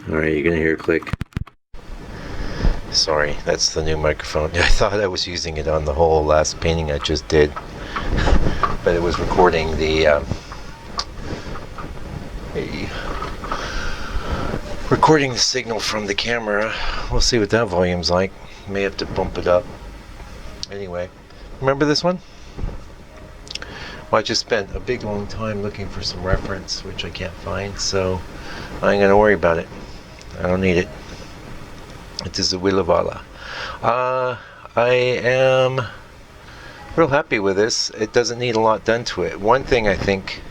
Alright, you're gonna hear a click. Sorry, that's the new microphone. I thought I was using it on the whole last painting I just did, but it was recording the signal from the camera. We'll see what that volume's like. May have to bump it up. Anyway, remember this one? Well, I just spent a big long time looking for some reference, which I can't find, so I ain't gonna worry about it. I don't need it. It is a Willavala. I am real happy with this. It doesn't need a lot done to it. One thing I think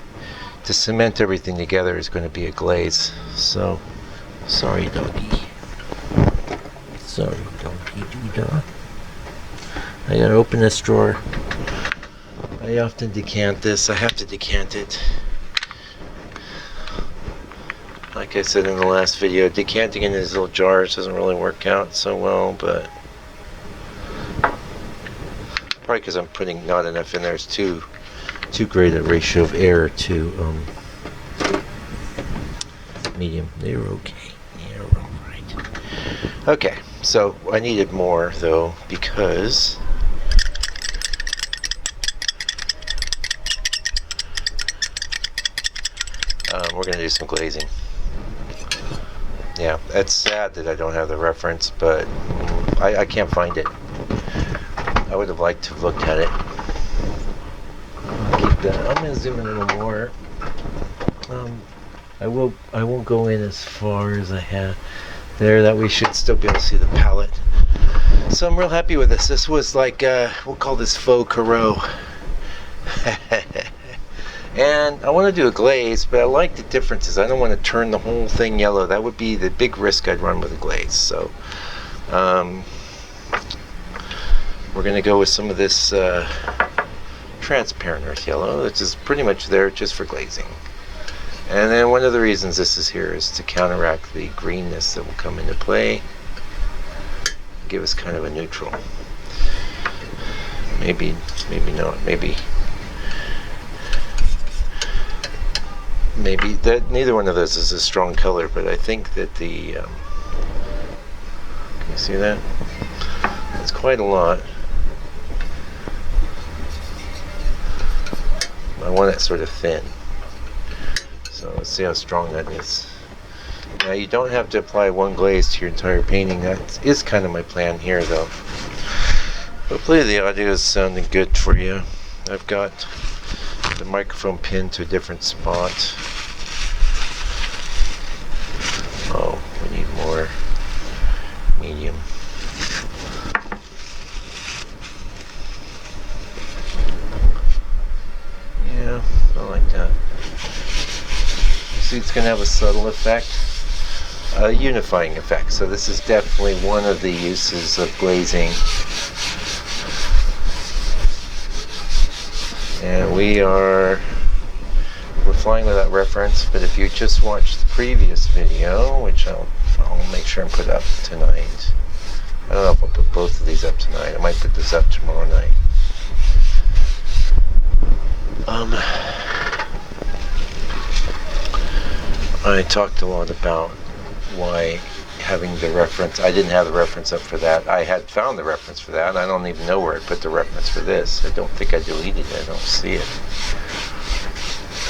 to cement everything together is going to be a glaze. So, sorry doggy. Sorry doggy doo-dah. I gotta open this drawer. I often decant this. I have to decant it. Like I said in the last video, decanting in these little jars doesn't really work out so well, but probably because I'm putting not enough in there. It's too great a ratio of air to medium. They're okay. They're alright. Okay, so I needed more though because we're going to do some glazing. Yeah, it's sad that I don't have the reference, but I can't find it. I would have liked to have looked at it. I'll keep that. I'm going to zoom in a little more. I won't go in as far as I have there. That we should still be able to see the palette. So I'm real happy with this. This was like we'll call this faux Corot. And I want to do a glaze, but I like the differences. I don't want to turn the whole thing yellow. That would be the big risk I'd run with a glaze. So we're going to go with some of this transparent earth yellow, which is pretty much there just for glazing. And then one of the reasons this is here is to counteract the greenness that will come into play. Give us kind of a neutral. Maybe not. Maybe that neither one of those is a strong color, but I think that the can you see that? That's quite a lot. I want it sort of thin. So let's see how strong that is. Now you don't have to apply one glaze to your entire painting. That is kind of my plan here though. Hopefully the audio is sounding good for you. I've got the microphone pinned to a different spot. Oh, we need more medium. Yeah, I like that. See, it's going to have a subtle effect, a unifying effect. So this is definitely one of the uses of glazing. And we're flying with that reference, but if you just watch the previous video, which I'll make sure and put up tonight. I don't know if I'll put both of these up tonight. I might put this up tomorrow night. I talked a lot about why having the reference, I didn't have the reference up for that. I had found the reference for that, and I don't even know where I put the reference for this. I don't think I deleted it. I don't see it.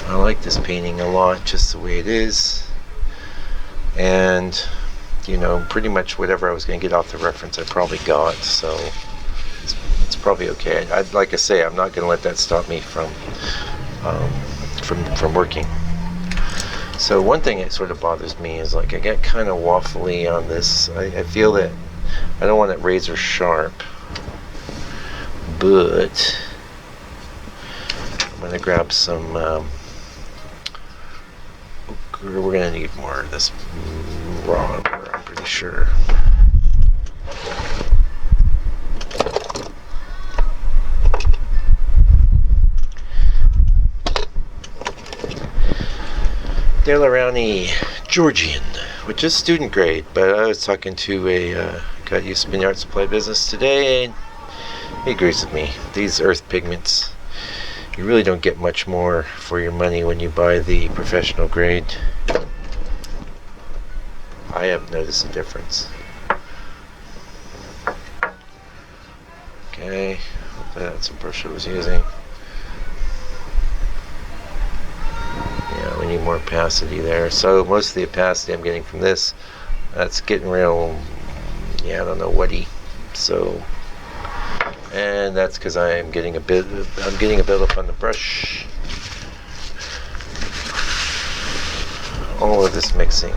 I like this painting a lot, just the way it is. And, you know, pretty much whatever I was going to get off the reference, I probably got. So it's probably okay. Like I say, I'm not going to let that stop me from working. So one thing that sort of bothers me is like I get kind of waffly on this. I feel that I don't want it razor sharp, but I'm going to grab some, we're going to need more of this raw, I'm pretty sure. Delorani Georgian, which is student grade, but I was talking to a guy who used to be in the art supply business today, and he agrees with me. These earth pigments, you really don't get much more for your money when you buy the professional grade. I I have noticed a difference. Okay, hopefully that's the brush I was using. Yeah, we need more opacity there. So most of the opacity I'm getting from this, that's getting real, yeah, I don't know, whatty. So, and that's because I'm getting a buildup on the brush. All of this mixing.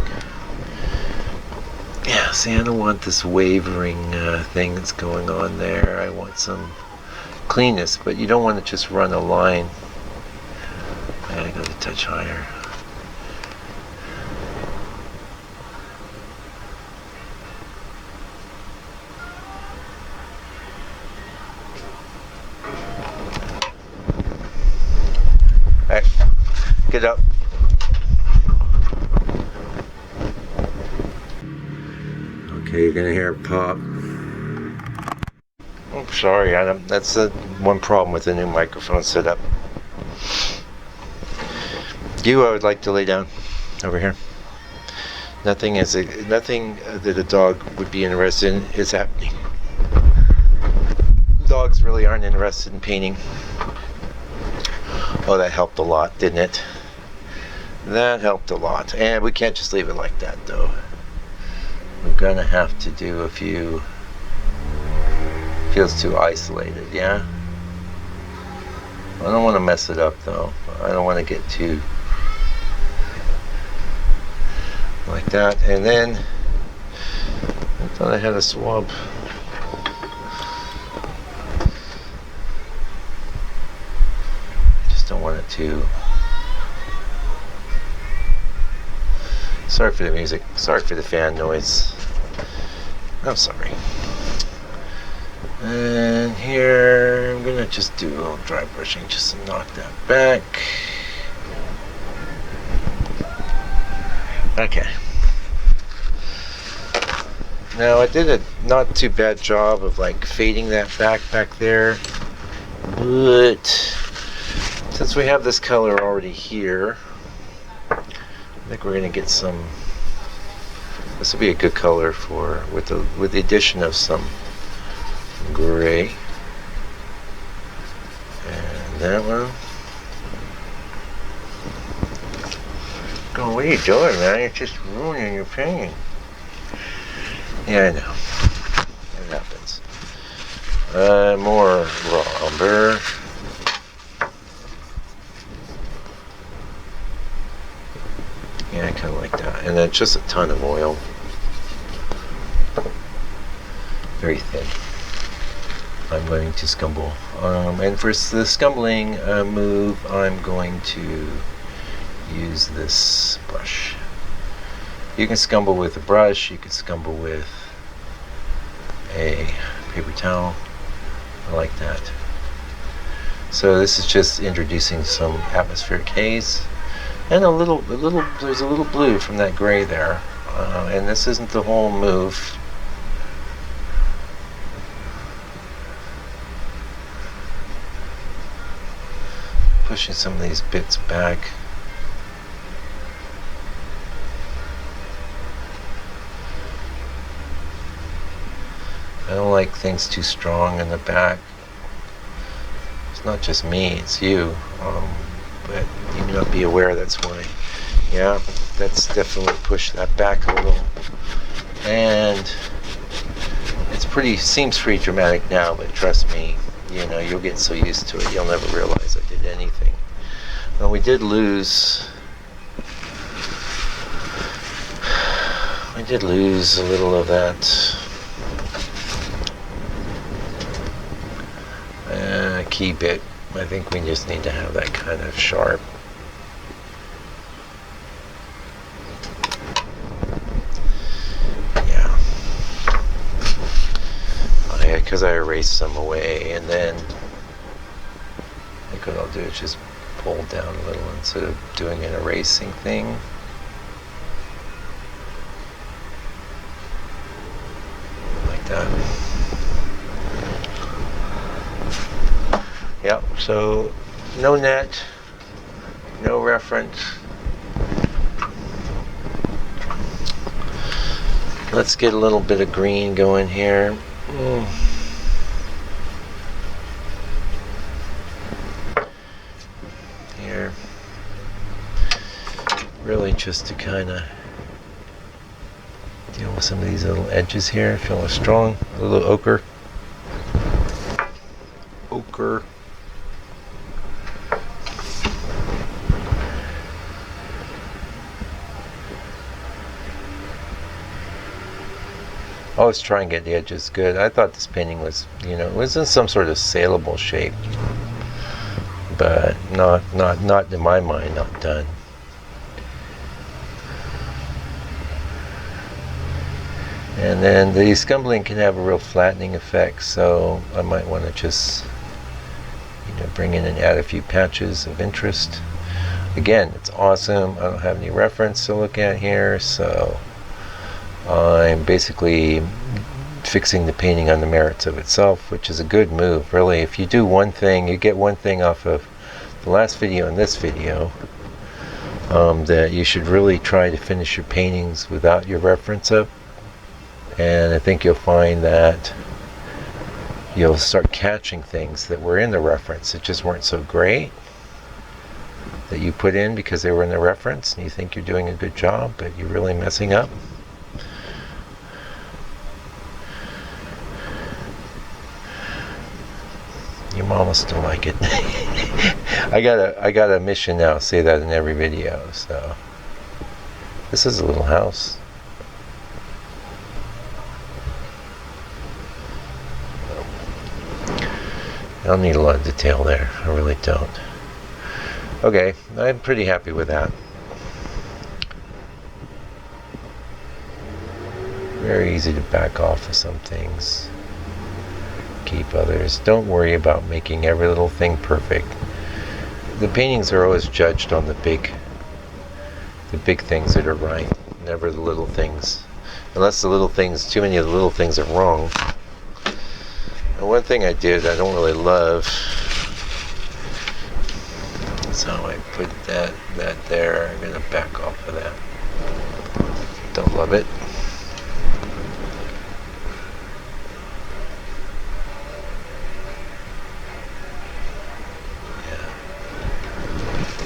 Yeah, see, I don't want this wavering thing that's going on there. I want some cleanness, but you don't want to just run a line. I gotta go a touch higher. Alright, get up. Okay, you're gonna hear it pop. Oh, sorry, Adam. That's the one problem with the new microphone setup. I would like to lay down over here. Nothing that a dog would be interested in is happening. Dogs really aren't interested in painting. Oh, that helped a lot, didn't it? That helped a lot. And we can't just leave it like that, though. We're gonna have to do a few. Feels too isolated, yeah? I don't want to mess it up, though. I don't want to get too like that. And then I thought I had a swab. I just don't want it to. Sorry for the music. Sorry for the fan noise. I'm sorry. And here I'm gonna just do a little dry brushing just to knock that back. Okay. Now I did a not too bad job of like fading that back there, but since we have this color already here, I think we're gonna get some. This will be a good color for with the addition of some gray. And that one. Oh, what are you doing, man? You're just ruining your painting. Yeah, I know. It happens. More raw umber. Yeah, I kind of like that. And then just a ton of oil. Very thin. I'm going to scumble. And for the scumbling move, I'm going to use this brush. You can scumble with a brush, you can scumble with a paper towel. I like that. So this is just introducing some atmospheric haze. And there's a little blue from that gray there. And this isn't the whole move. Pushing some of these bits back. I don't like things too strong in the back. It's not just me, it's you. But you may not be aware that's why. Yeah, that's definitely pushed that back a little. And seems pretty dramatic now, but trust me, you'll get so used to it, you'll never realize I did anything. Well, we did lose a little of that key bit. I think we just need to have that kind of sharp. Yeah. Because I erased some away, and then I think what I'll do is just pull down a little instead of doing an erasing thing. Like that. Yep, so no net, no reference. Let's get a little bit of green going here. Here. Really just to kind of deal with some of these little edges here. Feeling strong. A little ochre. Ochre. Always try and get the edges good. I thought this painting was, it was in some sort of saleable shape, but not in my mind, not done. And then the scumbling can have a real flattening effect, so I might want to just, bring in and add a few patches of interest. Again, it's awesome. I don't have any reference to look at here, so I'm basically fixing the painting on the merits of itself, which is a good move, really. If you do one thing, you get one thing off of the last video and this video, that you should really try to finish your paintings without your reference up. And I think you'll find that you'll start catching things that were in the reference that just weren't so great, that you put in because they were in the reference, and you think you're doing a good job, but you're really messing up. Your mama still like it. I got a mission now. Say that in every video. So this is a little house. I don't need a lot of detail there. I really don't. Okay, I'm pretty happy with that. Very easy to back off of some things. Keep others. Don't worry about making every little thing perfect. The paintings are always judged on the big things that are right, never the little things. Unless the little things, too many of the little things are wrong. And one thing I did I don't really love, so I put that there. I'm gonna back off of that. Don't love it.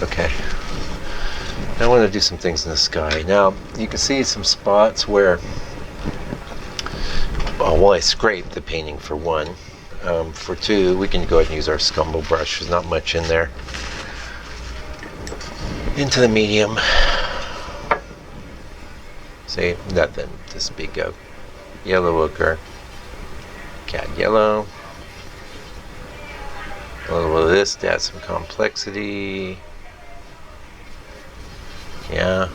Okay, I want to do some things in the sky. Now, you can see some spots where, well, I scraped the painting for one. For two, we can go ahead and use our scumble brush. There's not much in there. Into the medium. See, nothing to speak of. Yellow ochre. Cat yellow. A little bit of this to add some complexity. Yeah.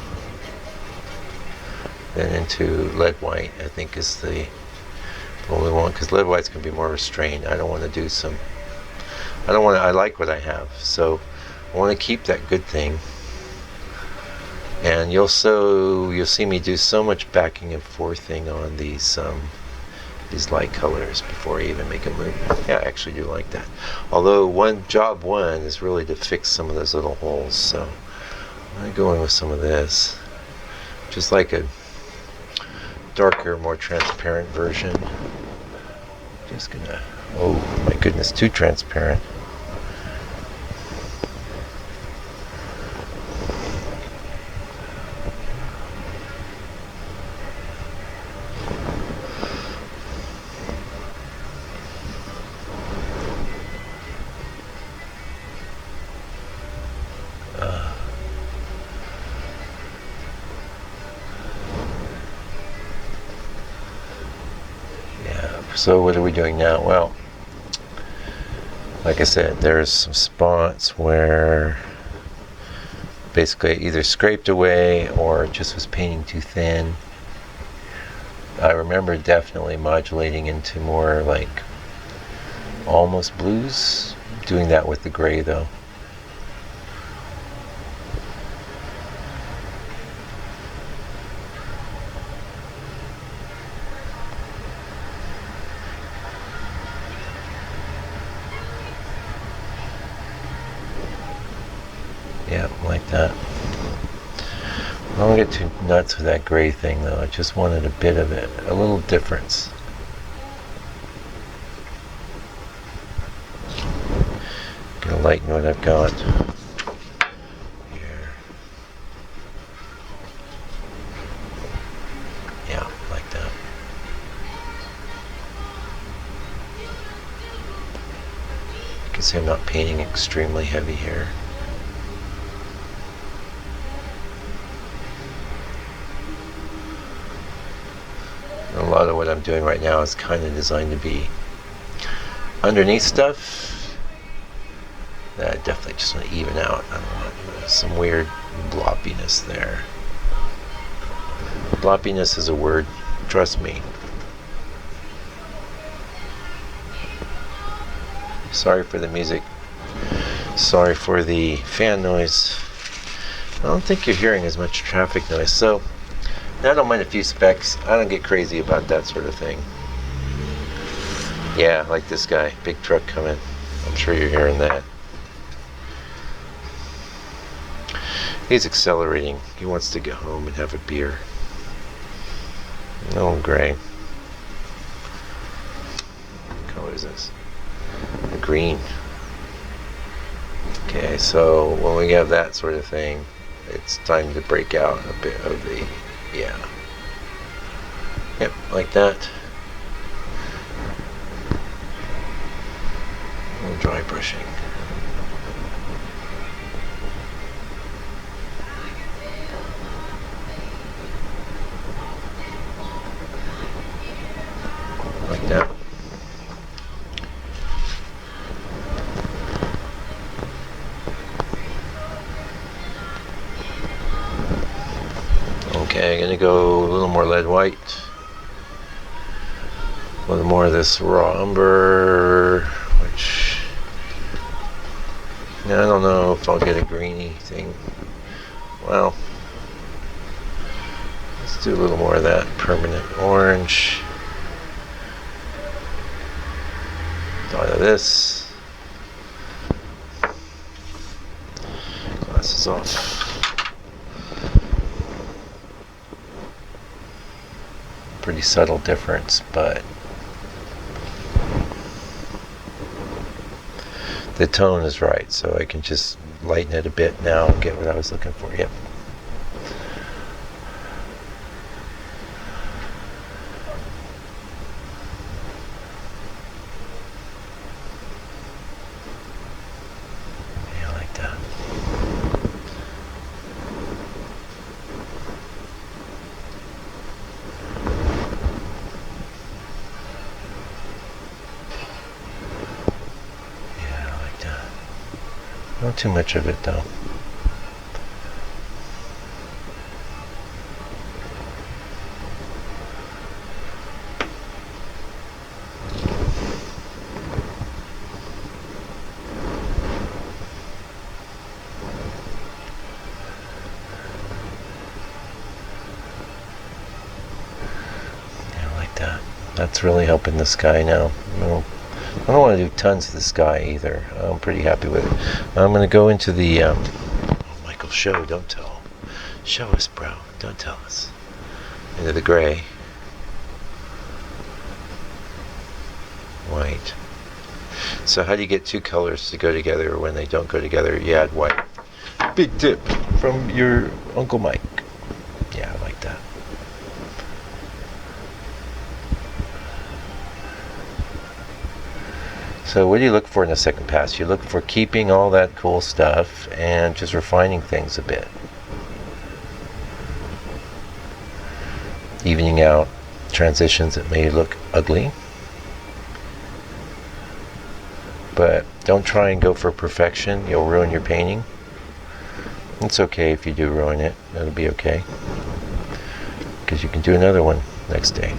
Then into lead white, I think is the only one, because lead white's going to be more restrained. I don't want to do some, I like what I have, so I want to keep that good thing. And you'll see me do so much backing and forthing on these light colors before I even make a move. Yeah, I actually do like that. Although job one is really to fix some of those little holes, so I'm going to go in with some of this. Just like a darker, more transparent version. Just gonna, oh my goodness, too transparent. So what are we doing now? Well, like I said, there's some spots where basically I either scraped away or just was painting too thin. I remember definitely modulating into more like almost blues. Doing that with the gray though. Yeah, like that. Well, Don't get too nuts with that gray thing though. I just wanted a bit of it, a little difference. Gonna lighten what I've got here. Yeah, like that. You can see I'm not painting extremely heavy here. A lot of what I'm doing right now is kind of designed to be underneath stuff that I definitely just want to even out. I don't want some weird bloppiness there. Bloppiness is a word, trust me. Sorry for the music. Sorry for the fan noise. I don't think you're hearing as much traffic noise, so I don't mind a few specks. I don't get crazy about that sort of thing. Yeah, like this guy. Big truck coming. I'm sure you're hearing that. He's accelerating. He wants to get home and have a beer. No gray. What color is this? Green. Okay, so when we have that sort of thing, it's time to break out a bit of the, yeah. Yep, like that. A little dry brushing. Like that. Okay, I'm gonna go a little more lead white. A little more of this raw umber, which I don't know if I'll get a greeny thing. Well, let's do a little more of that permanent orange. Dot of this. Glasses off. Pretty subtle difference, but the tone is right, so I can just lighten it a bit now and get what I was looking for. Yep. Yeah, like that. Not too much of it though. Yeah, like that. That's really helping the sky now. I don't want to do tons of the sky either. I'm pretty happy with it. I'm going to go into the Michael, show, don't tell. Show us, bro. Don't tell us. Into the gray. White. So how do you get two colors to go together when they don't go together? You add white. Big tip from your Uncle Mike. Yeah, I like that. So what do you look for in the second pass? You look for keeping all that cool stuff and just refining things a bit. Evening out transitions that may look ugly. But don't try and go for perfection. You'll ruin your painting. It's okay if you do ruin it. It'll be okay. Because you can do another one next day.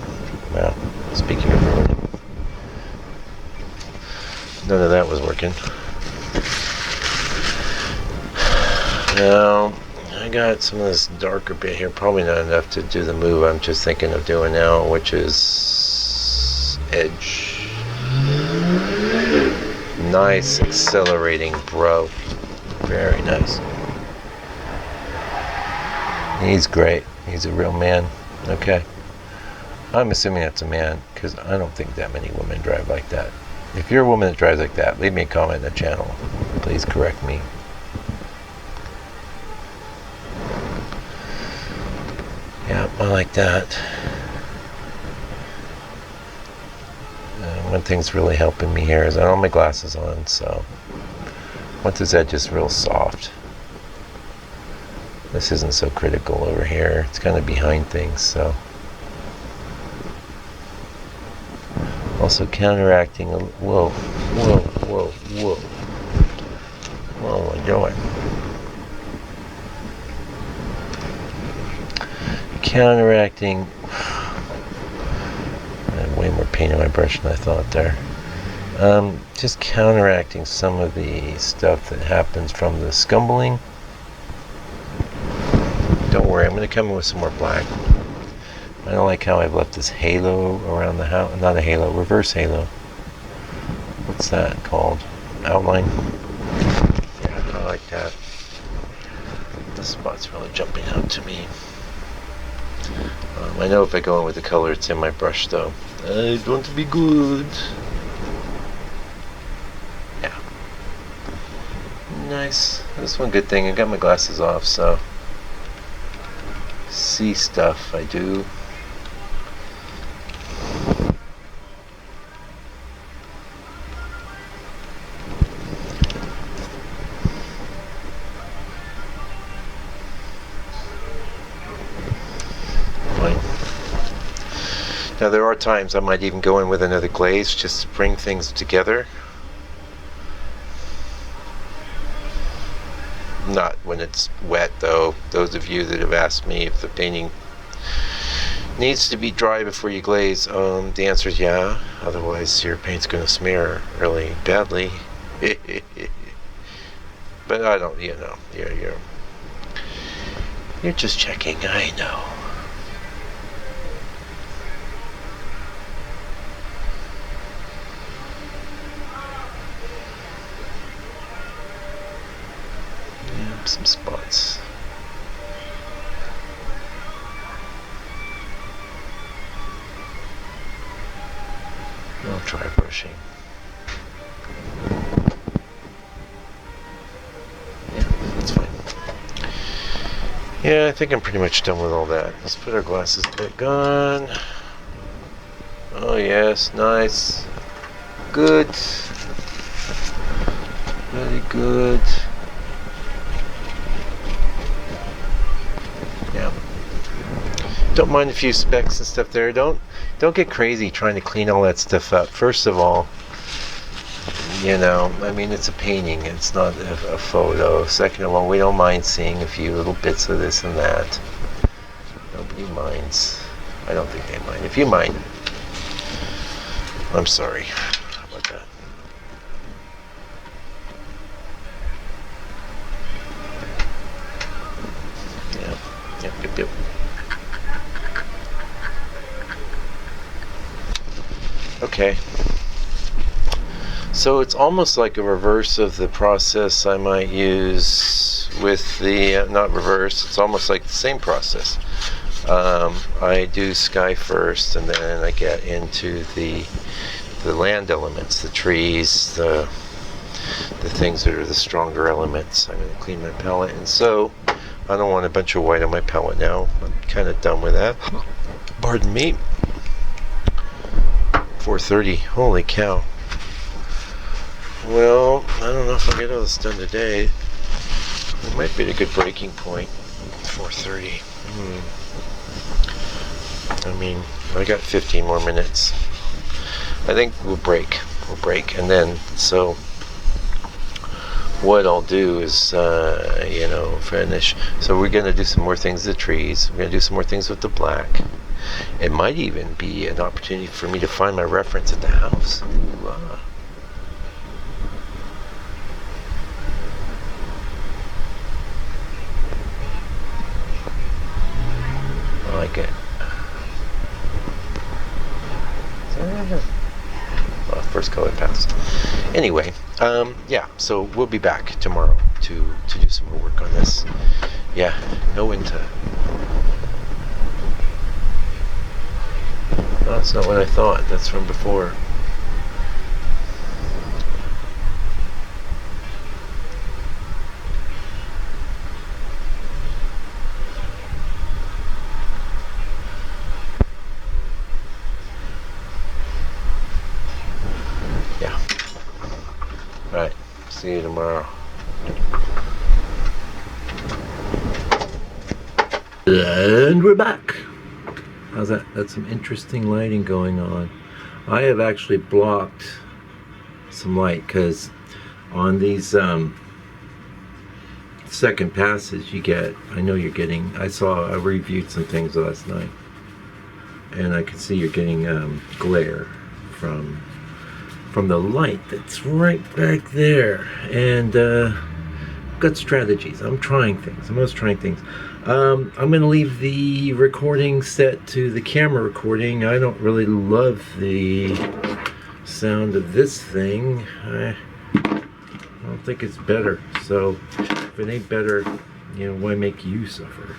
Well, speaking of ruining. None of that was working. Now, I got some of this darker bit here. Probably not enough to do the move I'm just thinking of doing now, which is edge. Nice accelerating, bro. Very nice. He's great. He's a real man. Okay. I'm assuming that's a man, because I don't think that many women drive like that. If you're a woman that drives like that, leave me a comment in the channel. Please correct me. Yeah, I like that. One thing's really helping me here is I don't have my glasses on, so once this edge is real soft, this isn't so critical over here. It's kind of behind things, so. Also counteracting a, whoa. What am I doing? Counteracting. I have way more paint on my brush than I thought there. Just counteracting some of the stuff that happens from the scumbling. Don't worry, I'm going to come in with some more black. I don't like how I've left this halo around the house. Not a halo, reverse halo. What's that called? Outline? Yeah, I like that. The spot's really jumping out to me. I know if I go in with the color, it's in my brush though. I want to be good. Yeah. Nice. That's one good thing. I got my glasses off, so see stuff. I do. Now there are times I might even go in with another glaze just to bring things together. Not when it's wet though. Those of you that have asked me if the painting needs to be dry before you glaze, the answer is yeah. Otherwise your paint's going to smear really badly. But I don't, you know, you're just checking, I know. Some spots. I'll try brushing. Yeah, that's fine. Yeah, I think I'm pretty much done with all that. Let's put our glasses back on. Oh yes, nice. Good. Very good. Don't mind a few specks and stuff there. Don't get crazy trying to clean all that stuff up. First of all, you know, I mean, it's a painting. It's not a photo. Second of all, we don't mind seeing a few little bits of this and that. Nobody minds. I don't think they mind. If you mind, I'm sorry. How about that? Yeah. Yep. Okay, so it's almost like a reverse of the process I might use with the, not reverse, it's almost like the same process. I do sky first and then I get into the land elements, the trees, the things that are the stronger elements. I'm going to clean my palette, and so I don't want a bunch of white on my palette now. I'm kind of done with that. Pardon me. 4:30. Holy cow. Well, I don't know if I'll get all this done today. It might be a good breaking point. 4:30. I mean, I got 15 more minutes. I think we'll break. And then, so what I'll do is, you know, finish. So we're going to do some more things with the trees. We're going to do some more things with the black. It might even be an opportunity for me to find my reference at the house. Ooh, I like it. First color pass. Anyway, yeah, so we'll be back tomorrow to do some more work on this. Yeah, go into. No, that's not what I thought. That's from before. Yeah. Alright, see you tomorrow. And we're back. How's that? That's some interesting lighting going on. I have actually blocked some light because on these second passes you get, I know you're getting, I reviewed some things last night and I can see you're getting glare from the light that's right back there. And got strategies. I'm trying things. I'm always trying things. I'm going to leave the recording set to the camera recording. I don't really love the sound of this thing. I don't think it's better. So if it ain't better, you know, why make you suffer?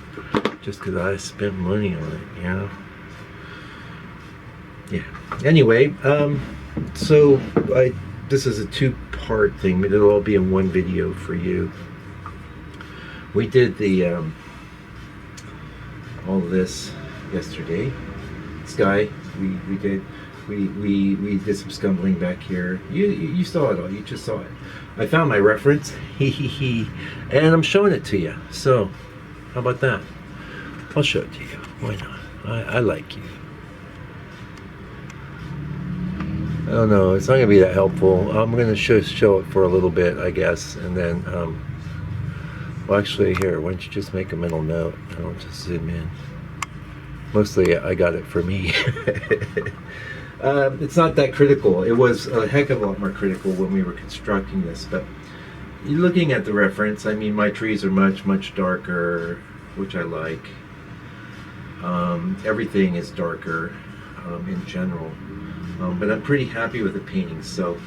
Just because I spent money on it, you know? Yeah. Anyway, so this is a two-part thing. It'll all be in one video for you. We did the all of this yesterday. Sky, we did some scumbling back here. You saw it all. You just saw it. I found my reference, and I'm showing it to you. So, how about that? I'll show it to you. Why not? I like you. I don't know. It's not gonna be that helpful. I'm gonna show it for a little bit, I guess, and then. Well, actually, here, why don't you just make a mental note? I'll just zoom in. Mostly, I got it for me. It's not that critical. It was a heck of a lot more critical when we were constructing this. But looking at the reference, I mean, my trees are much, much darker, which I like. Everything is darker in general. But I'm pretty happy with the painting. So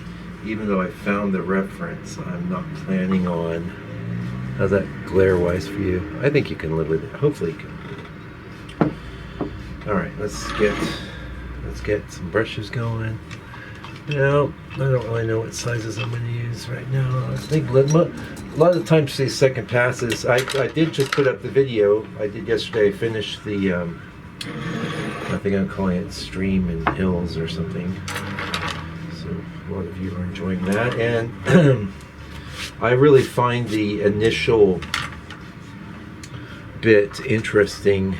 even though I found the reference, I'm not planning on... How's that glare-wise for you? I think you can live with it. Hopefully you can. All right, let's get some brushes going. Now, I don't really know what sizes I'm going to use right now. I think a lot of the times these second passes, I did just put up the video I did yesterday. I finished the, I think I'm calling it Stream and Hills or something. So a lot of you are enjoying that. And I really find the initial bit interesting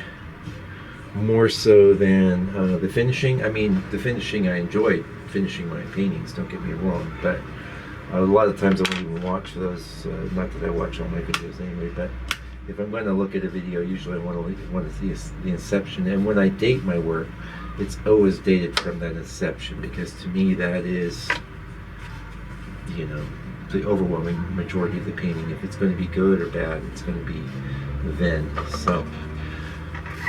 more so than the finishing. I mean, the finishing, I enjoyed finishing my paintings, don't get me wrong, but a lot of times I won't even watch those, not that I watch all my videos anyway, but if I'm going to look at a video, usually I want to see the inception, and when I date my work, it's always dated from that inception, because to me that is, you know, the overwhelming majority of the painting. If it's going to be good or bad, it's going to be then. So,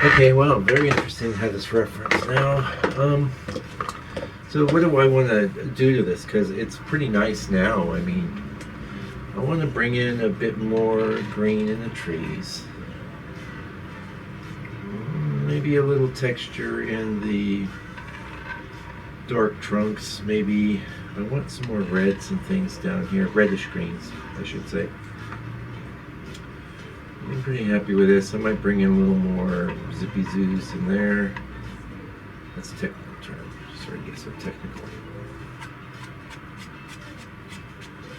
okay, well, very interesting to have this reference now. So what do I want to do to this? Because it's pretty nice now. I mean, I want to bring in a bit more green in the trees. Maybe a little texture in the dark trunks, maybe. I want some more reds and things down here, reddish greens, I should say. I'm pretty happy with this. I might bring in a little more zippy zoos in there. That's a technical term. Sorry to get so technical.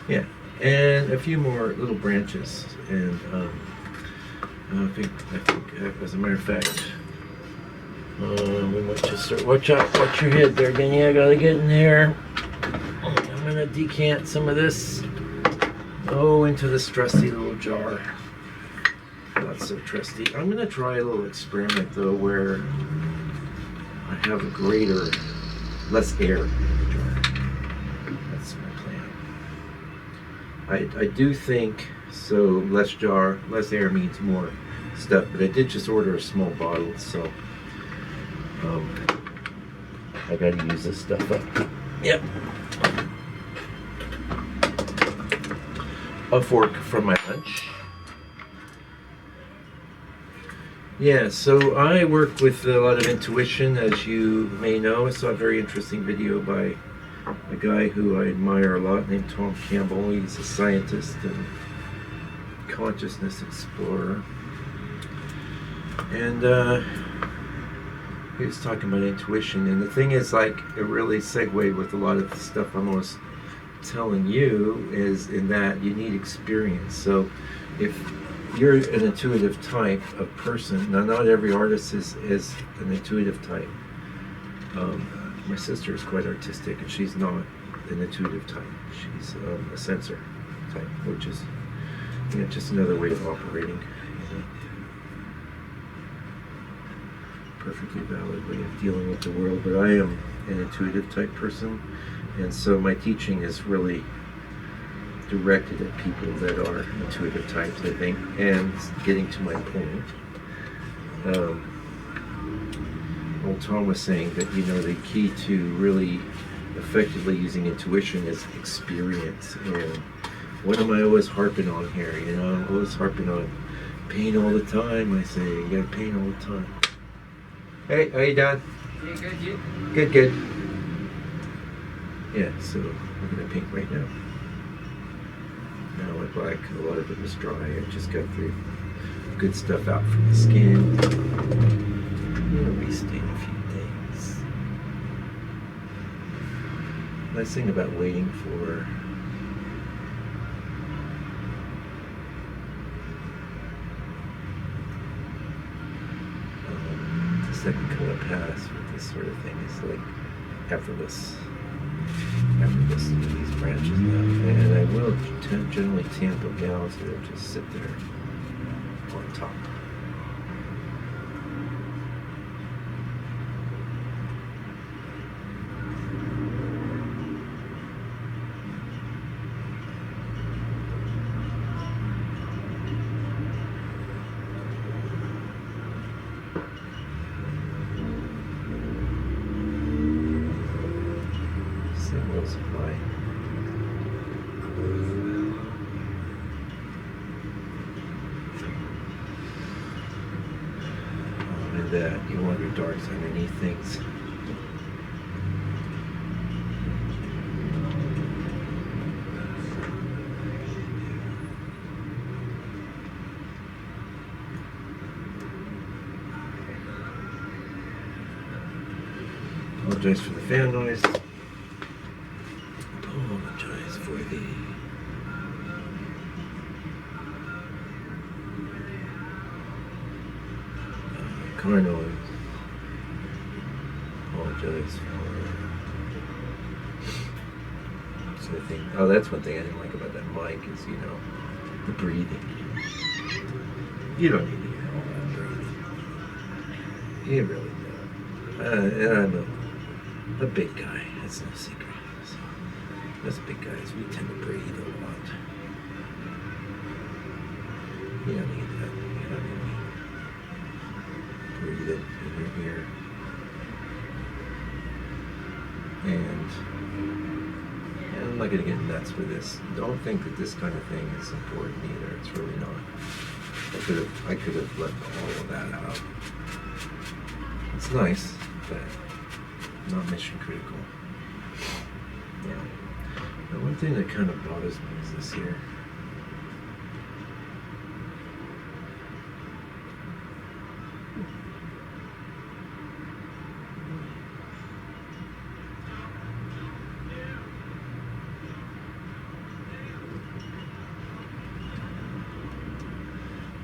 Yeah, and a few more little branches. And I think, as a matter of fact, we might just start. Watch out! Watch your head there, Denny. I gotta get in there. I'm gonna decant some of this into this trusty little jar. Not so trusty. I'm gonna try a little experiment though, where I have a less air in the jar. That's my plan. I do think so. Less air means more stuff. But I did just order a small bottle, so I gotta use this stuff up. Yep. A fork from my lunch. Yeah, so I work with a lot of intuition, as you may know. I saw a very interesting video by a guy who I admire a lot named Tom Campbell. He's a scientist and consciousness explorer. And he was talking about intuition. And the thing is, like, it really segued with a lot of the stuff I'm always telling you, is in that you need experience. So if you're an intuitive type of person, now not every artist is an intuitive type. My sister is quite artistic, and she's not an intuitive type. She's a sensor type, which is, you know, just another way of operating. You know, perfectly valid way of dealing with the world. But I am an intuitive type person, and so my teaching is really directed at people that are intuitive types, I think. And getting to my point, old Tom was saying that, you know, the key to really effectively using intuition is experience. And what am I always harping on here? You know, I'm always harping on pain all the time. I say, you got pain all the time. Hey, how you doing? Yeah, good, you? Good, good. Yeah, so we're gonna paint right now. Now I look like a lot of it was dry. I just got the good stuff out from the skin. It'll be staying a few days. Nice thing about waiting for the second color pass with this sort of thing is like effortless. These branches now, and I will generally tamp them down so they'll just sit there on top. Symbols of my and that you want your darks underneath things. Apologize for the fan noise. Apologize for the car noise. Apologize for sort of thing. Oh, that's one thing I didn't like about that mic is, you know, the breathing. You don't need to hear all that breathing. You really don't. And I'm a big guy. That's no secret. So, as big guys, we tend to breathe a lot. You don't need that. You don't need to breathe it in your ear. And I'm not going to get nuts with this. Don't think that this kind of thing is important either. It's really not. I could have left all of that out. It's nice, but not mission critical. Yeah. Now, one thing that kind of bothers me is this here.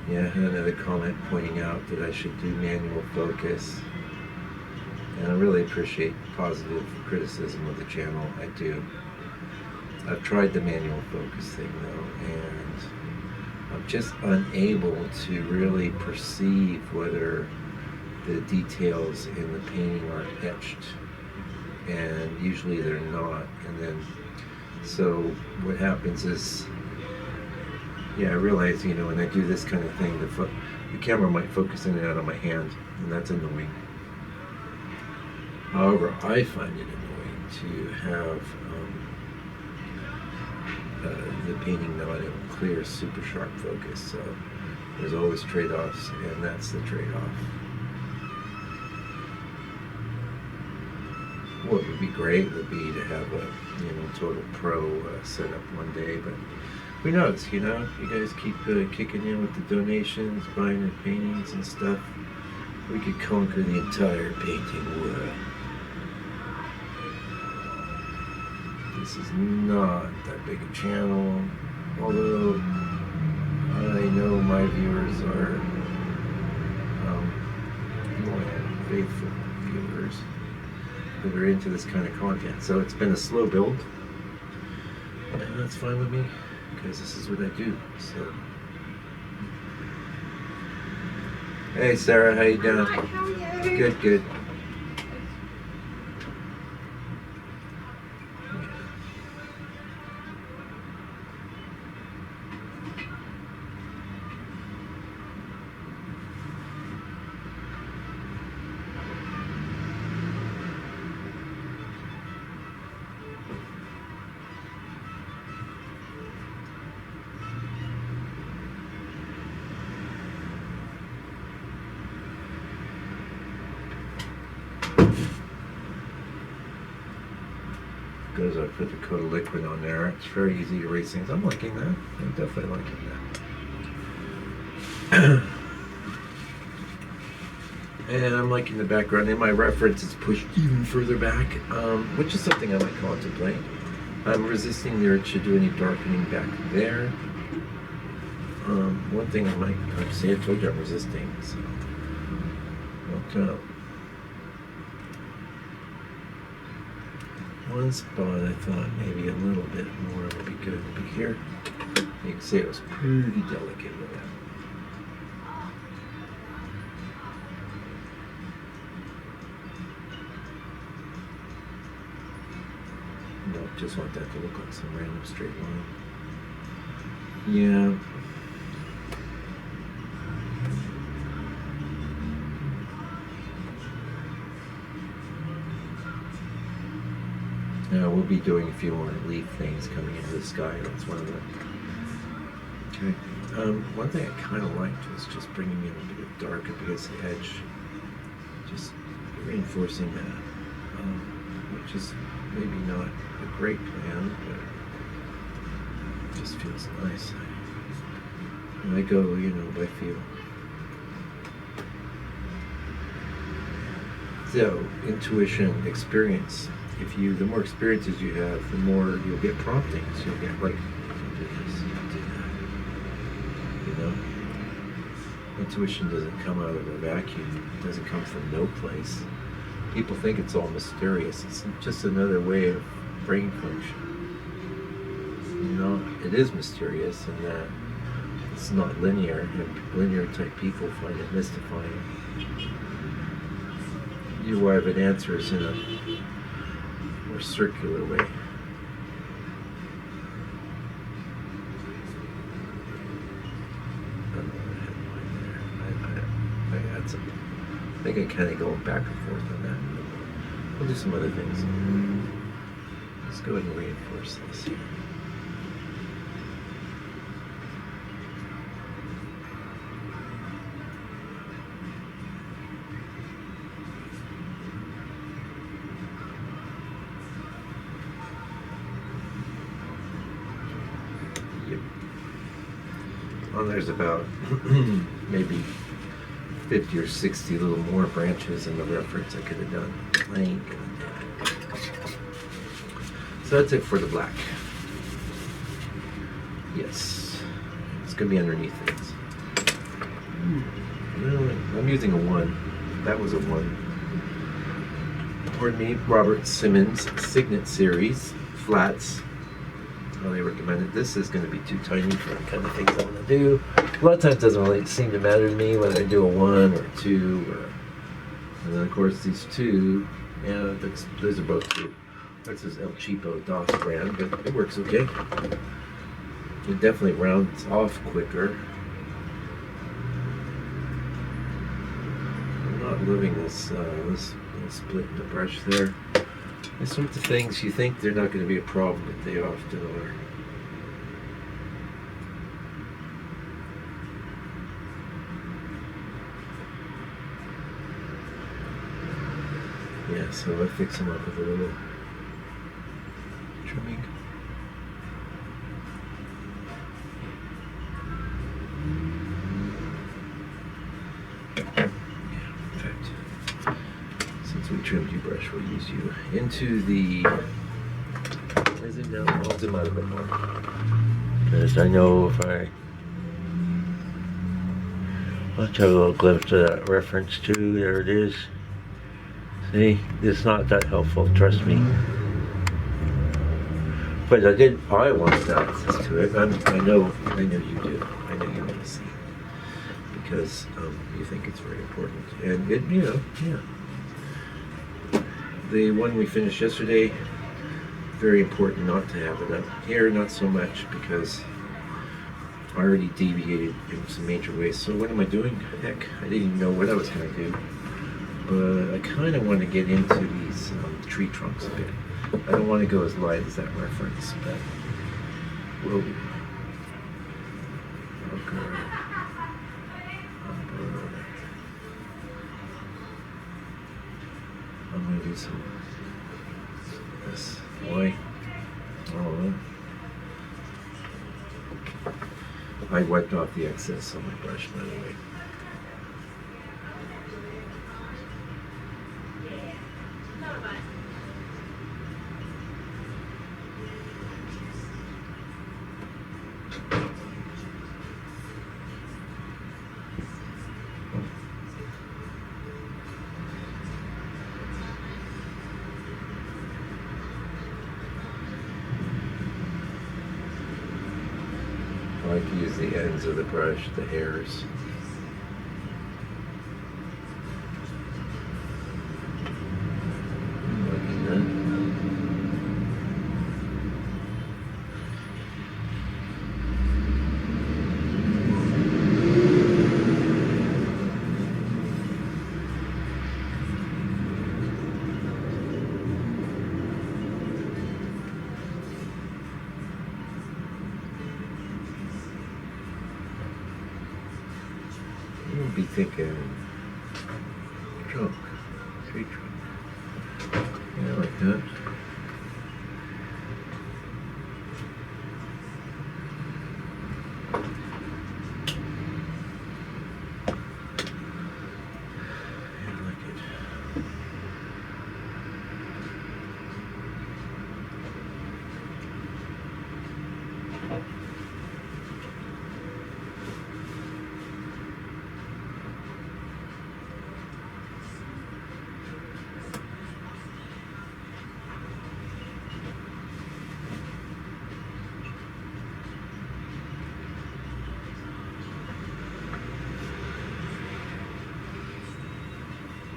Yeah, I had another comment pointing out that I should do manual focus. And I really appreciate positive criticism of the channel. I do. I've tried the manual focus thing though, and I'm just unable to really perceive whether the details in the painting are etched. And usually they're not. And then, so what happens is, yeah, I realize, you know, when I do this kind of thing, the camera might focus in and out on my hand, and that's annoying. However, I find it annoying to have the painting not in clear, super sharp focus. So There's always trade-offs, and that's the trade-off. What would be great would be to have a total pro setup one day, but who knows? You guys keep kicking in with the donations, buying the paintings and stuff. We could conquer the entire painting world. This is not that big a channel, although I know my viewers are loyal, faithful viewers that are into this kind of content. So it's been a slow build, and that's fine with me because this is what I do. So, hey Sarah, how you doing? Hi, how are you? Good, good. Because I put the coat of liquid on there, it's very easy to erase things. I'm liking that. I'm definitely liking that. And I'm liking the background. In my reference, it's pushed even further back, which is something I might contemplate. I'm resisting the urge to do any darkening back there. One thing I might say, I told you I'm resisting. So, one spot I thought maybe a little bit more would be good to be here. You can see it was pretty delicate with that. No, just want that to look like some random straight line. Yeah. We'll be doing a few more leaf things coming into the sky. That's one of them. Okay. One thing I kind of liked was just bringing in a bit of dark up against the edge. Just reinforcing that. Which is maybe not a great plan, but it just feels nice. And I go, by feel. So, intuition, experience. The more experiences you have, the more you'll get promptings. You'll get like, do this, do that. Intuition doesn't come out of a vacuum. It doesn't come from no place. People think it's all mysterious. It's just another way of brain function. It is mysterious in that it's not linear, and linear type people find it mystifying. You arrive at answers in a more circular way. I think I kind of go back and forth on that. We'll do some other things. Let's go ahead and reinforce this here. Well, there's about maybe 50 or 60 little more branches in the reference I could have done. I ain't gonna do it. So that's it for the black. Yes. It's gonna be underneath things. I'm using a 1. That was a 1. Pardon me, Robert Simmons Signet Series Flats. Highly recommended. This is going to be too tiny for the kind of things I want to do. A lot of times it doesn't really seem to matter to me whether I do a 1 or 2. And then of course these two, those are both 2. This is El Cheapo DOS brand, but it works okay. It definitely rounds off quicker. I'm not loving this split in the brush there. These sorts of things, you think they're not going to be a problem, but they often are. Yeah, so I fix them up with a little trimming. Since we trimmed you, brush, we'll use you into the. Where's it now? I'll zoom out a bit more. Because I know if let's have a little glimpse of that reference too. There it is. See, it's not that helpful, trust me. But I want access to it. I know you do. I know you want to see. Because you think it's very important. And it, yeah. The one we finished yesterday, very important not to have it up here, not so much because I already deviated in some major ways. So what am I doing? Heck, I didn't even know what I was going to do. But I kind of want to get into these tree trunks a bit. I don't want to go as light as that reference, but we'll I'm going to do some this white. Oh, I wiped off the excess on my brush, by the way. I like to use the ends of the brush, the hairs. Like that. Be thinking trunk, tree trunk. Yeah, like that. Yeah, I like it.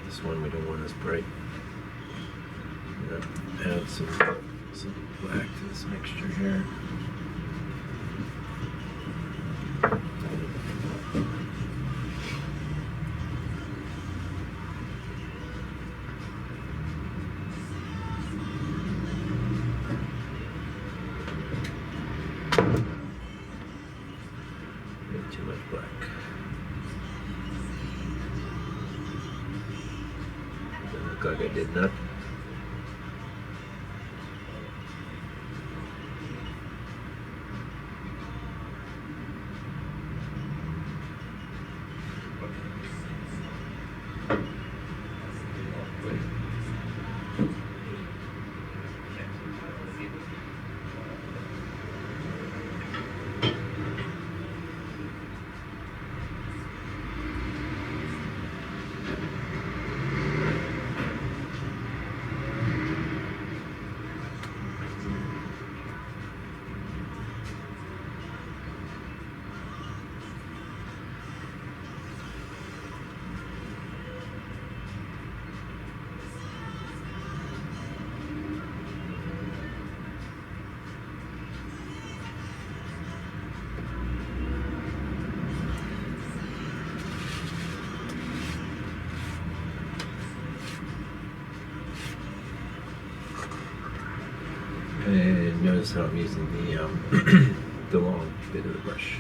This one we don't want as bright. Add some black to this mixture here. Too much black. Doesn't look like I did nothing. And notice how I'm using the the long bit of the brush.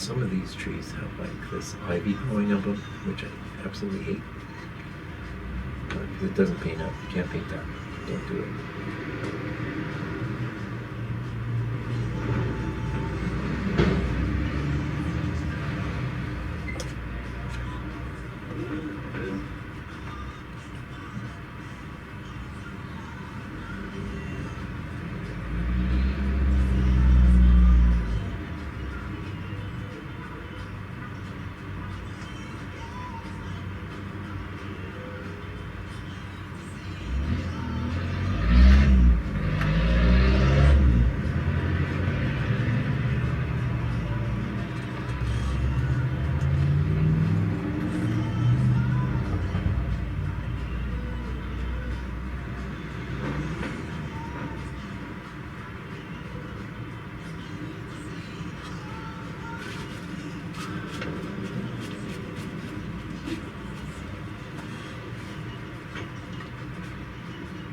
some of these trees have like this ivy growing up them, which I absolutely hate. Because it doesn't paint up. You can't paint that. Don't do it.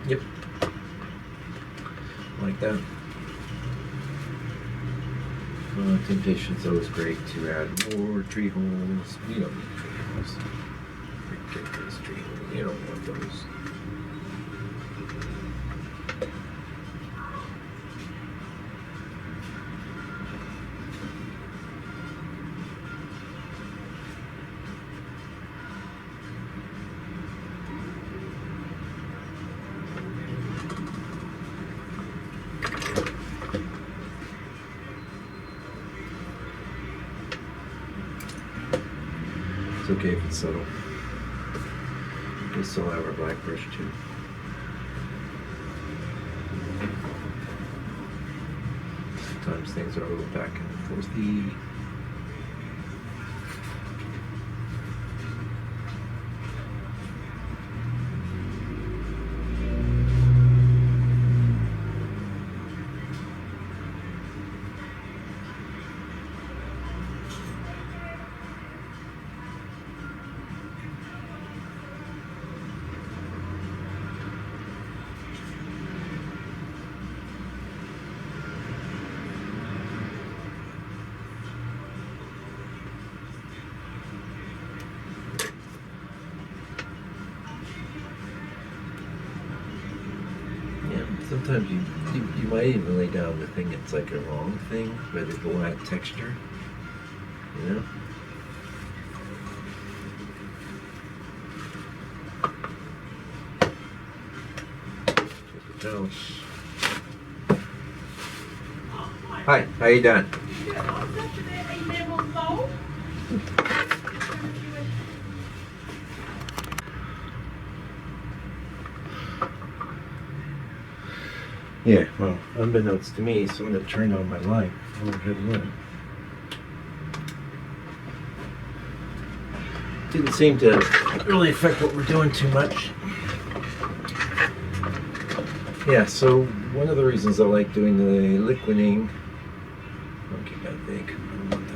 Yep. Like that. Temptation's always great to add more tree holes. You don't need tree holes. Ridiculous tree holes. You don't want those. It's okay if it's subtle. We still have our black brush too. Sometimes things are a little back and forthy. Sometimes you might even lay down the thing it's like a wrong thing, but it will add texture, you know? Check it out. Hi, how you doing? Yeah, well, unbeknownst to me, someone had turned on my light. I'll go ahead and look. Didn't seem to really affect what we're doing too much. Yeah, so one of the reasons I like doing the liquiding, don't get that big, I don't want that.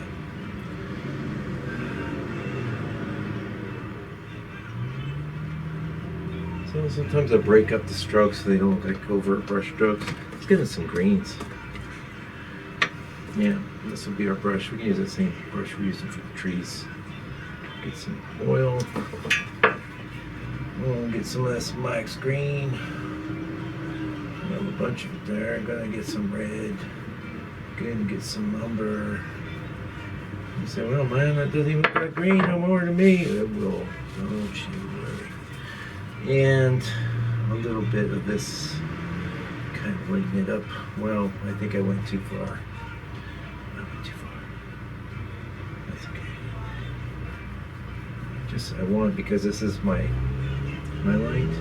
So sometimes I break up the strokes so they don't look like overt brush strokes. Let's get in some greens. Yeah, this will be our brush. We can use the same brush we're using for the trees. Get some oil. We'll get some of that Max green. I have a bunch of it there. Gonna get some red. Gonna get some umber. You say, well, man, that doesn't even look like green no more to me. It will. Don't you worry. And a little bit of this, kind of lighten it up. Well, I think I went too far. I went too far. That's okay. Just, I want, because this is my highlight.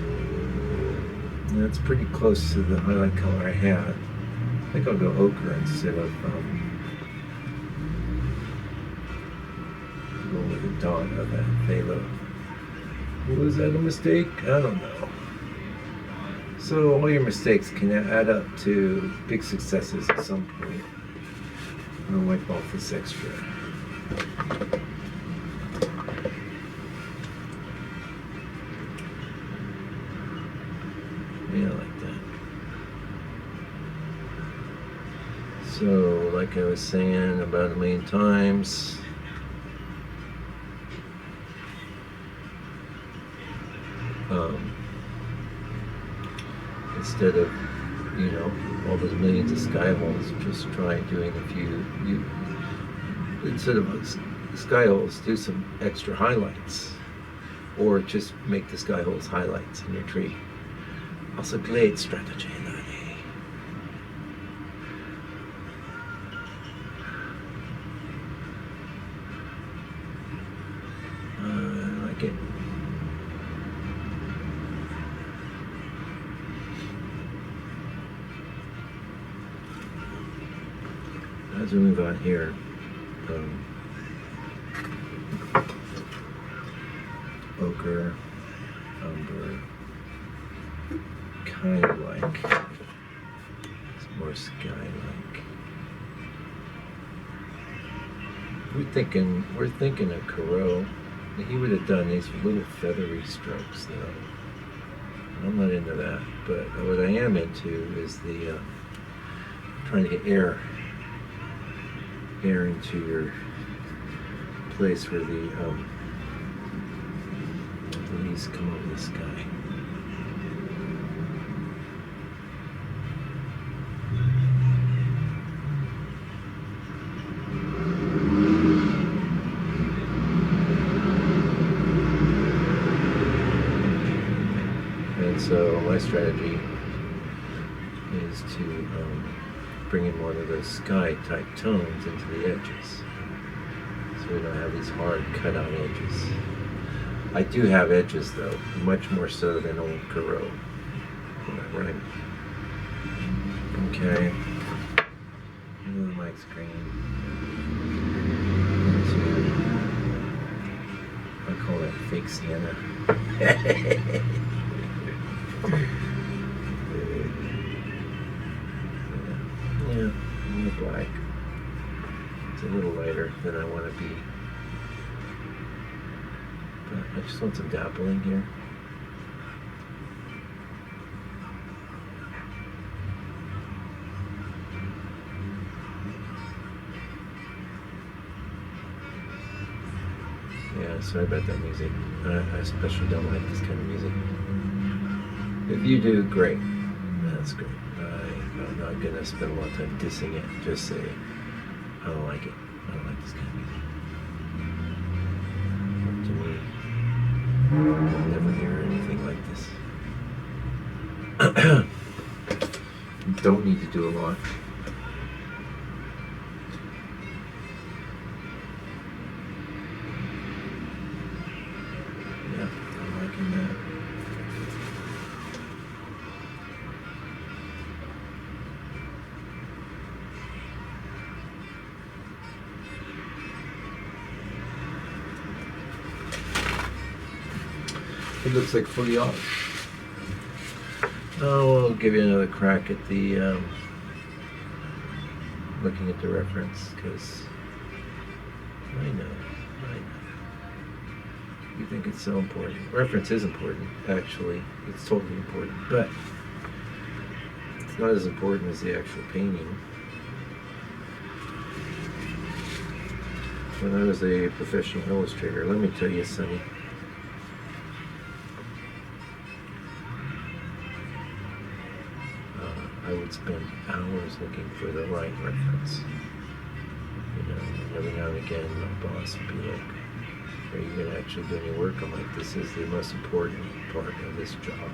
And that's pretty close to the highlight color I had. I think I'll go ochre instead of go with the dawn of that phthalo. Was that a mistake? I don't know. So all your mistakes can add up to big successes at some point. I'm gonna wipe off this extra. Yeah, like that. So, like I was saying about a million times, instead of, you know, all those millions of sky holes, just try doing a few, instead of sky holes, do some extra highlights, or just make the sky holes highlights in your tree. Also, great strategy, I like it. As we move on here, ochre, umber, kind of like, it's more sky-like. We're thinking of Corot. He would have done these little feathery strokes, though. I'm not into that, but what I am into is the trying to get air into your place where the leaves come over the sky. And so my strategy is to bring in more of those sky type tones into the edges, so we don't have these hard cut out edges. I do have edges though, much more so than old Corot. Right. Okay. Move the mic screen into, I call that fake Sienna. Yeah, a little black. It's a little lighter than I want to be. But I just want some dappling here. Yeah, sorry about that music. I especially don't like this kind of music. If you do, great. That's great. I'm not going to spend a lot of time dissing it. Just say, I don't like it. I don't like this kind of music. To me, I'll never hear anything like this. You don't need to do a lot. Yeah, I'm liking that. It looks like foliage. Oh, we'll give you another crack at the looking at the reference, because I know. You think it's so important. Reference is important, actually. It's totally important, but it's not as important as the actual painting. When I was a professional illustrator, let me tell you, Sonny, I would spend hours looking for the right reference. You know, every now and again, my boss would be like, are you going to actually do any work? I'm like, this is the most important part of this job.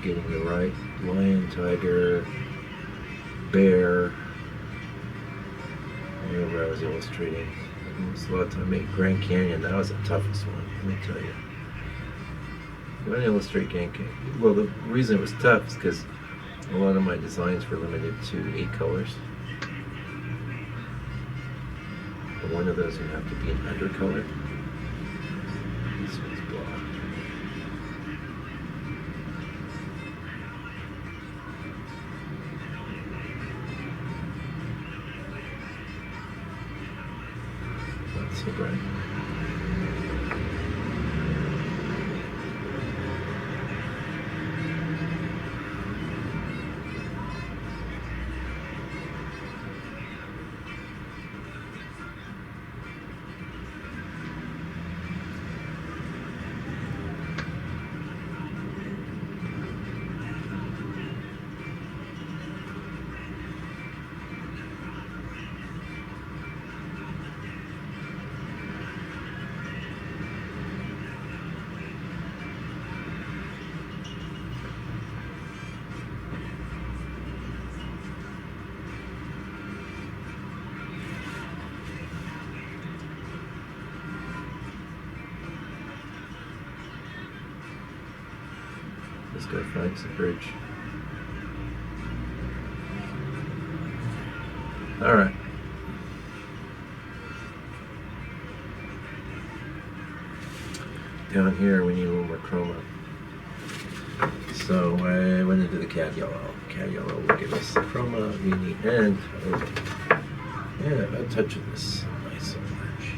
Getting the right lion, tiger, bear, whenever I was illustrating. It was a lot of time. I made Grand Canyon. That was the toughest one, let me tell you. When I illustrate Grand Canyon, well, the reason it was tough is because a lot of my designs were limited to 8 colors. But one of those would have to be an undercolor. This one's black. Not so bright. This guy finds the bridge. Alright. Down here we need a little more chroma. So I went into the cad yellow. Cad yellow will give us the chroma we need, and a touch of this nice orange.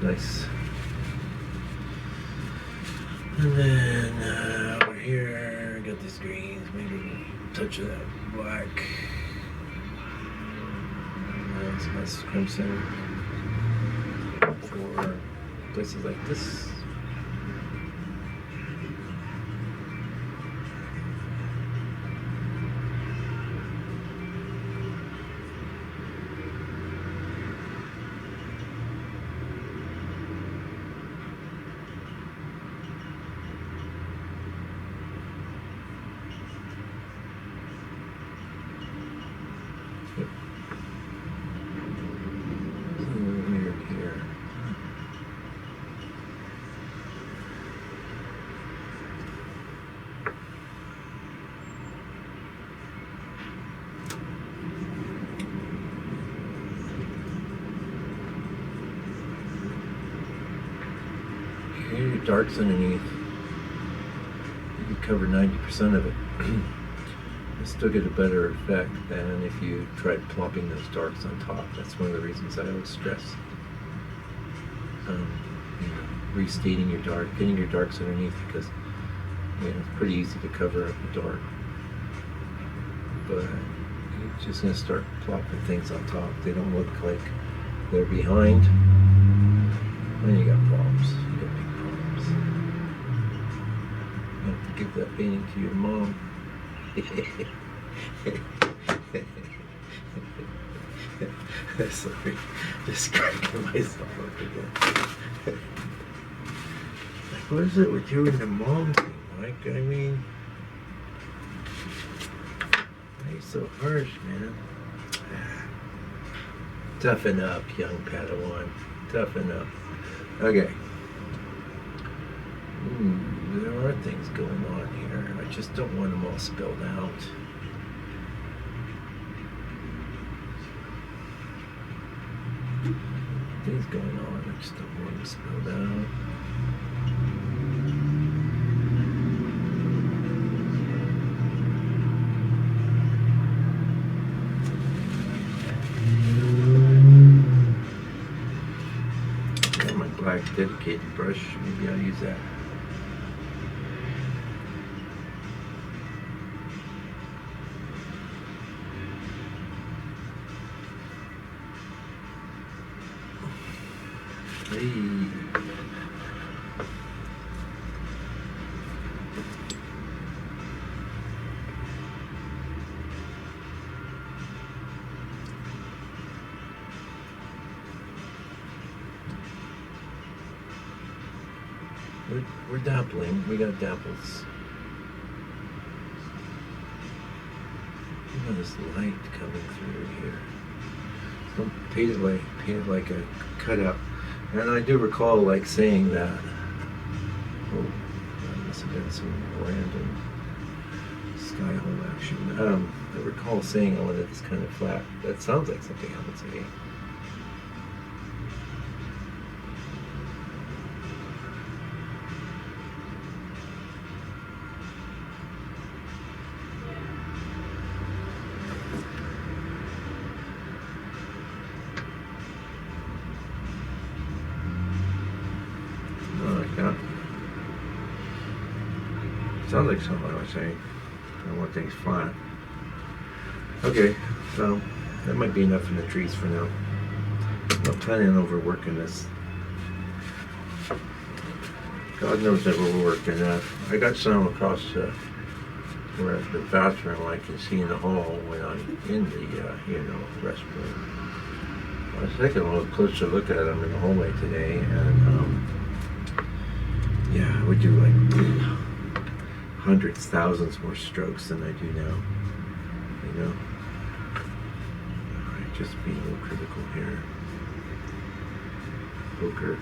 Nice. And then over here, got these greens, maybe a touch of that black. That's a nice crimson for places like this. Your darks underneath, you can cover 90% of it. You still get a better effect than if you tried plopping those darks on top. That's one of the reasons I always stress restating your dark, getting your darks underneath, because it's pretty easy to cover up a dark. But you're just going to start plopping things on top. They don't look like they're behind. Then you got problems. You got big problems. You have to give that painting to your mom. Sorry, just cracking myself up again. Like, what is it with you and the mom thing, Mike? I mean, why are you so harsh, man? Toughen up, young Padawan. Toughen up. Okay. There are things going on here. I just don't want them all spelled out. Things going on. I just don't want them spelled out. Got my black dedicated brush. Maybe I'll use that. We're dappling. We got dapples. Look at this light coming through here. Don't paint it like a cutout. And I do recall like saying that. Oh, that must have been some random sky hole action. I recall saying I wanted this kind of flat. That sounds like something I would say. Sounds like something I was saying. I want things flat. Okay, so that might be enough in the trees for now. I'm not planning on overworking this. God knows that we're working. I got some across the bathroom I can see in the hall when I'm in the restroom. I was taking a little closer look at them in the hallway today, and yeah, I would do like hundreds, thousands more strokes than I do now. just being a little critical here. Poker.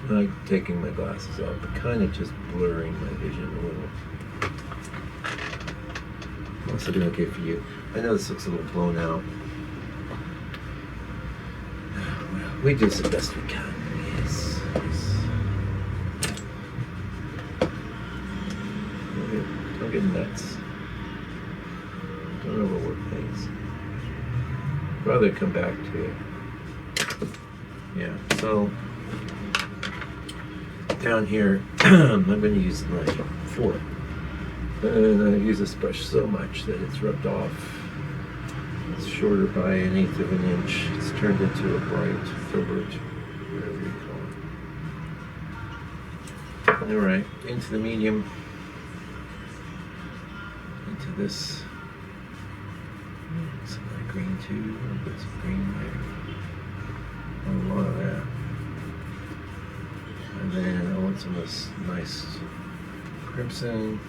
I like taking my glasses off, but kind of just blurring my vision a little. Must have been okay for you. I know this looks a little blown out. Well, we do the best we can. Yes. Don't get nuts. Don't overwork things. Rather come back to it. Yeah, so down here, I'm going to use my fork. And I use this brush so much that it's rubbed off. It's shorter by 1/8 of an inch. It's turned into a bright filbert, whatever you call it. Alright, into the medium. Into this. Some of that green too. I'll put some green there. A lot of that. And then I want some of this nice crimson.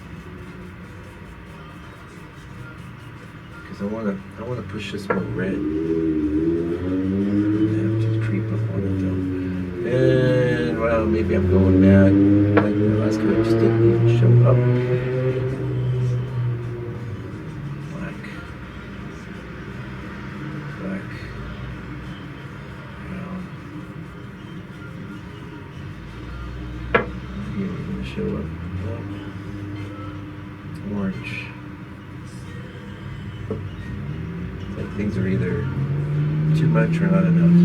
Because I want to push this more red. I have to creep up on it though. And well, maybe I'm going mad. Like the last guy just didn't even show up. Black. Brown. Maybe it's gonna show up. Orange. Like things are either too much or not enough.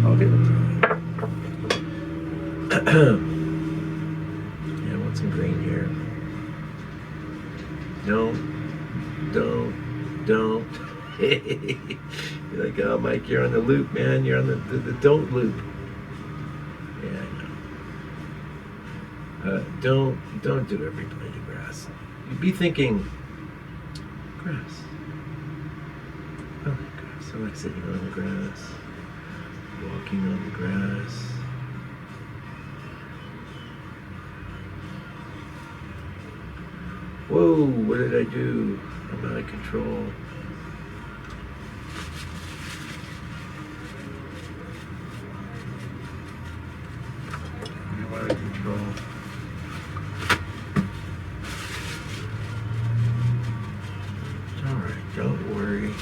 I'll get it. Yeah, I want some green here. Don't. You're like, oh, Mike, you're on the loop, man. You're on the don't loop. Yeah, I know. Don't do every blade of grass. You'd be thinking, grass. I like grass. I like sitting on the grass, walking on the grass. Whoa, what did I do? I'm out of control. I'm out of control. Alright, don't worry.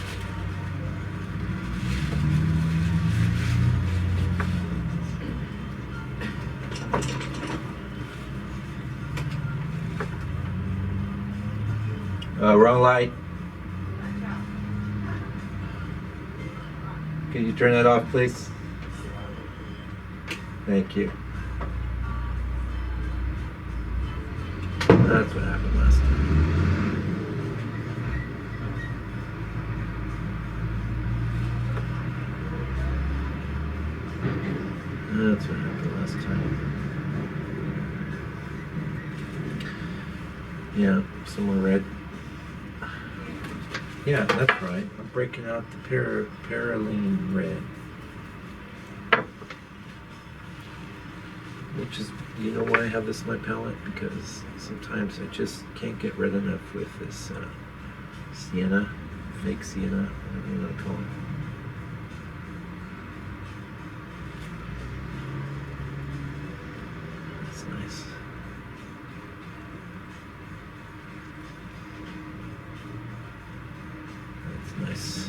Wrong light. Can you turn that off, please? Thank you. That's what happened last time. That's what happened last time. Yeah, some more red. Yeah, that's right. I'm breaking out the Paraline red. Which is, you know why I have this in my palette? Because sometimes I just can't get red enough with this sienna, fake sienna, whatever you want to call it. That's nice. Nice.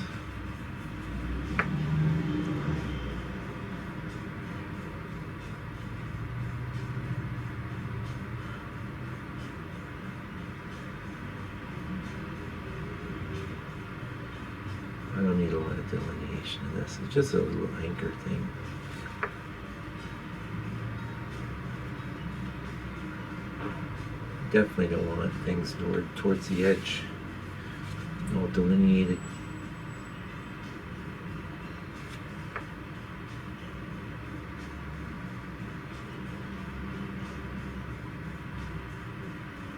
I don't need a lot of delineation in this. It's just a little anchor thing. Definitely don't want things towards the edge, all delineated.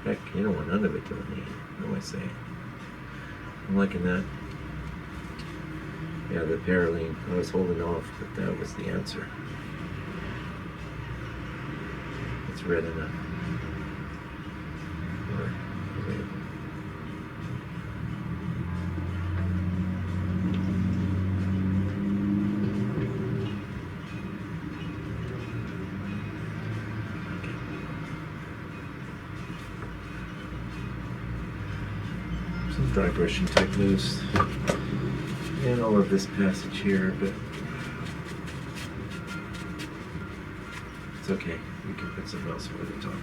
Heck, you don't want none of it delineated. What do I say? I'm liking that. Yeah, the Paraline. I was holding off, but that was the answer. it's red enough. Or, okay. Some dry brushing type moves in all of this passage here, but it's okay. We can put something else over the top.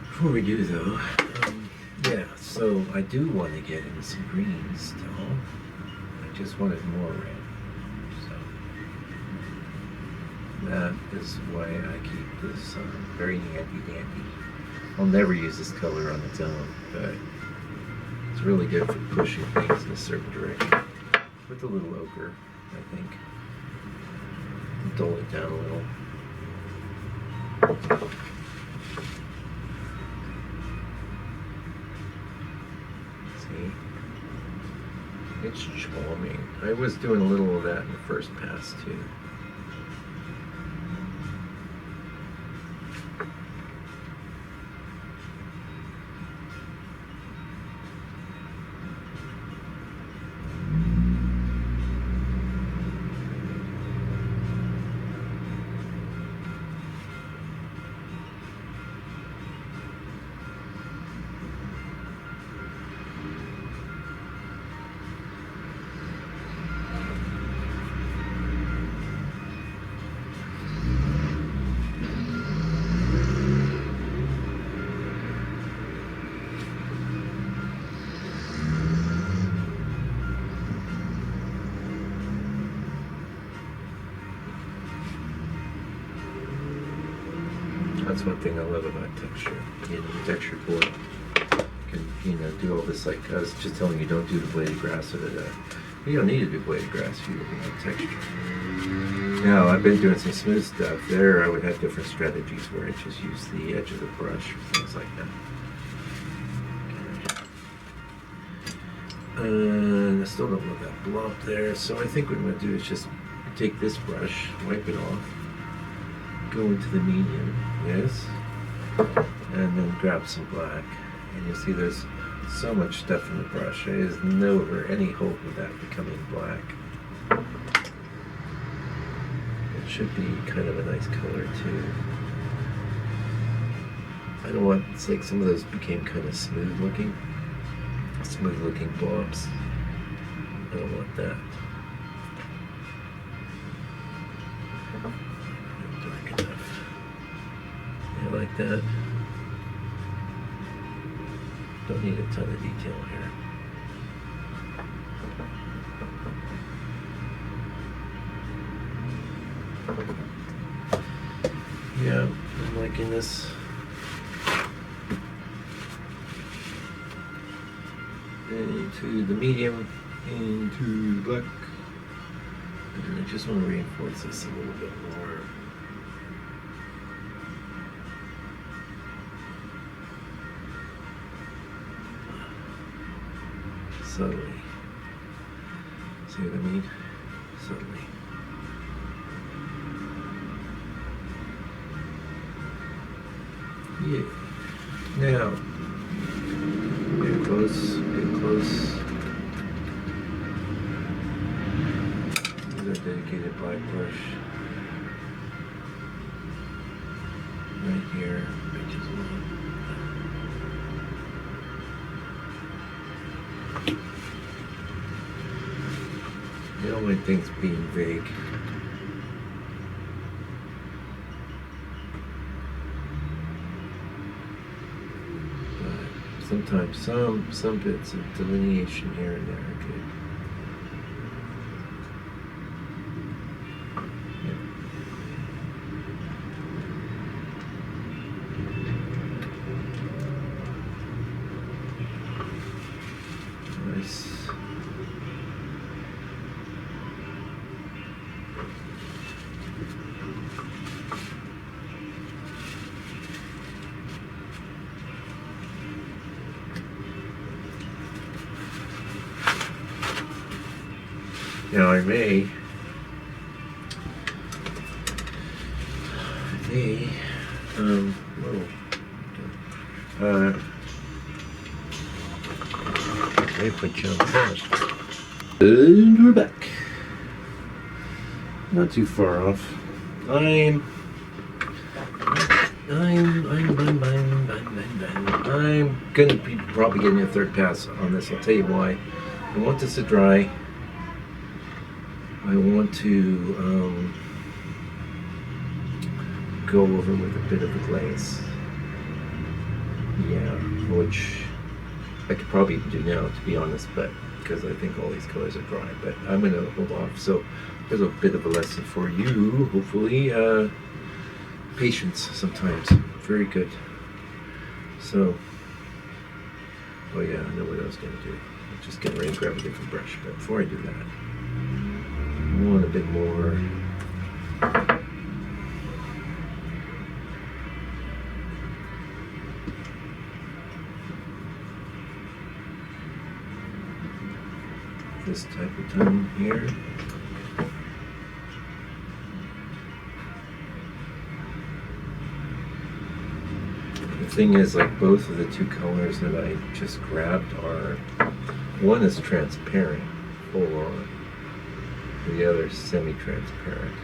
Before we do though, yeah, so I do want to get into some greens still. I just wanted more red. So that is why I keep this very handy-dandy. I'll never use this color on its own, but it's really good for pushing things in a certain direction. With a little ochre, I think. Dull it down a little. See? It's charming. I was doing a little of that in the first pass too. That's one thing I love about texture. Texture board can, do all this, like I was just telling you, don't do the bladed grass of it. You don't need to do bladed grass if you're looking at texture. Now, I've been doing some smooth stuff. There, I would have different strategies where I just use the edge of the brush for things like that. Okay. And I still don't love that blob there, so I think what I'm going to do is just take this brush, wipe it off, go into the medium, yes, and then grab some black, and you'll see there's so much stuff in the brush. There's never any hope of that becoming black. It should be kind of a nice color too. I don't want, it's like some of those became kind of smooth looking blobs. I don't want that. Dark enough. Yeah, like that. Don't need a ton of detail here. Yeah, I'm liking this. Into the medium, into the black. And I just want to reinforce this a little bit more. Subtly. See what I mean? Subtly. Yeah. Now, get close, get close. Use our dedicated black brush. Right here. I just want. I don't like things being vague. But sometimes some bits of delineation here and there are good. Nice. Now I may may put you on pause. And we're back. Not too far off. I'm gonna be probably getting a third pass on this. I'll tell you why. I want this to dry. I want to go over with a bit of a glaze. Yeah, which I could probably do now, to be honest, but because I think all these colors are dry. But I'm gonna hold off. So there's a bit of a lesson for you, hopefully. Patience sometimes. Very good. So, oh yeah, I know what I was gonna do. I'm just getting ready to grab a different brush. But before I do that, I want a bit more. This type of tone here. The thing is, like, both of the two colors that I just grabbed are, one is transparent or the other is semi-transparent.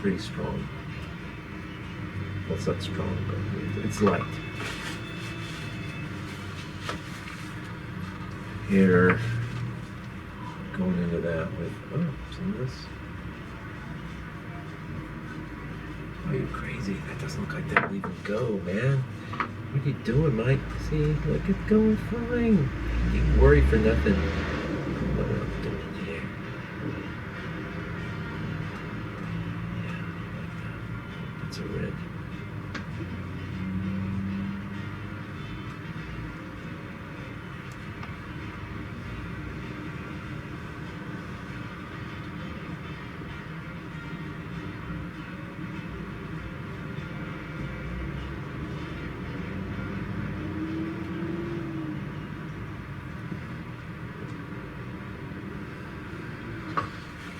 Pretty strong. Well, it's not strong, but it's light. Here, going into that with, some of this. Oh, you're crazy. That doesn't look like that will even go, man. What are you doing, Mike? See, look, it's going fine. You worry for nothing. What I'm doing here. It's a red.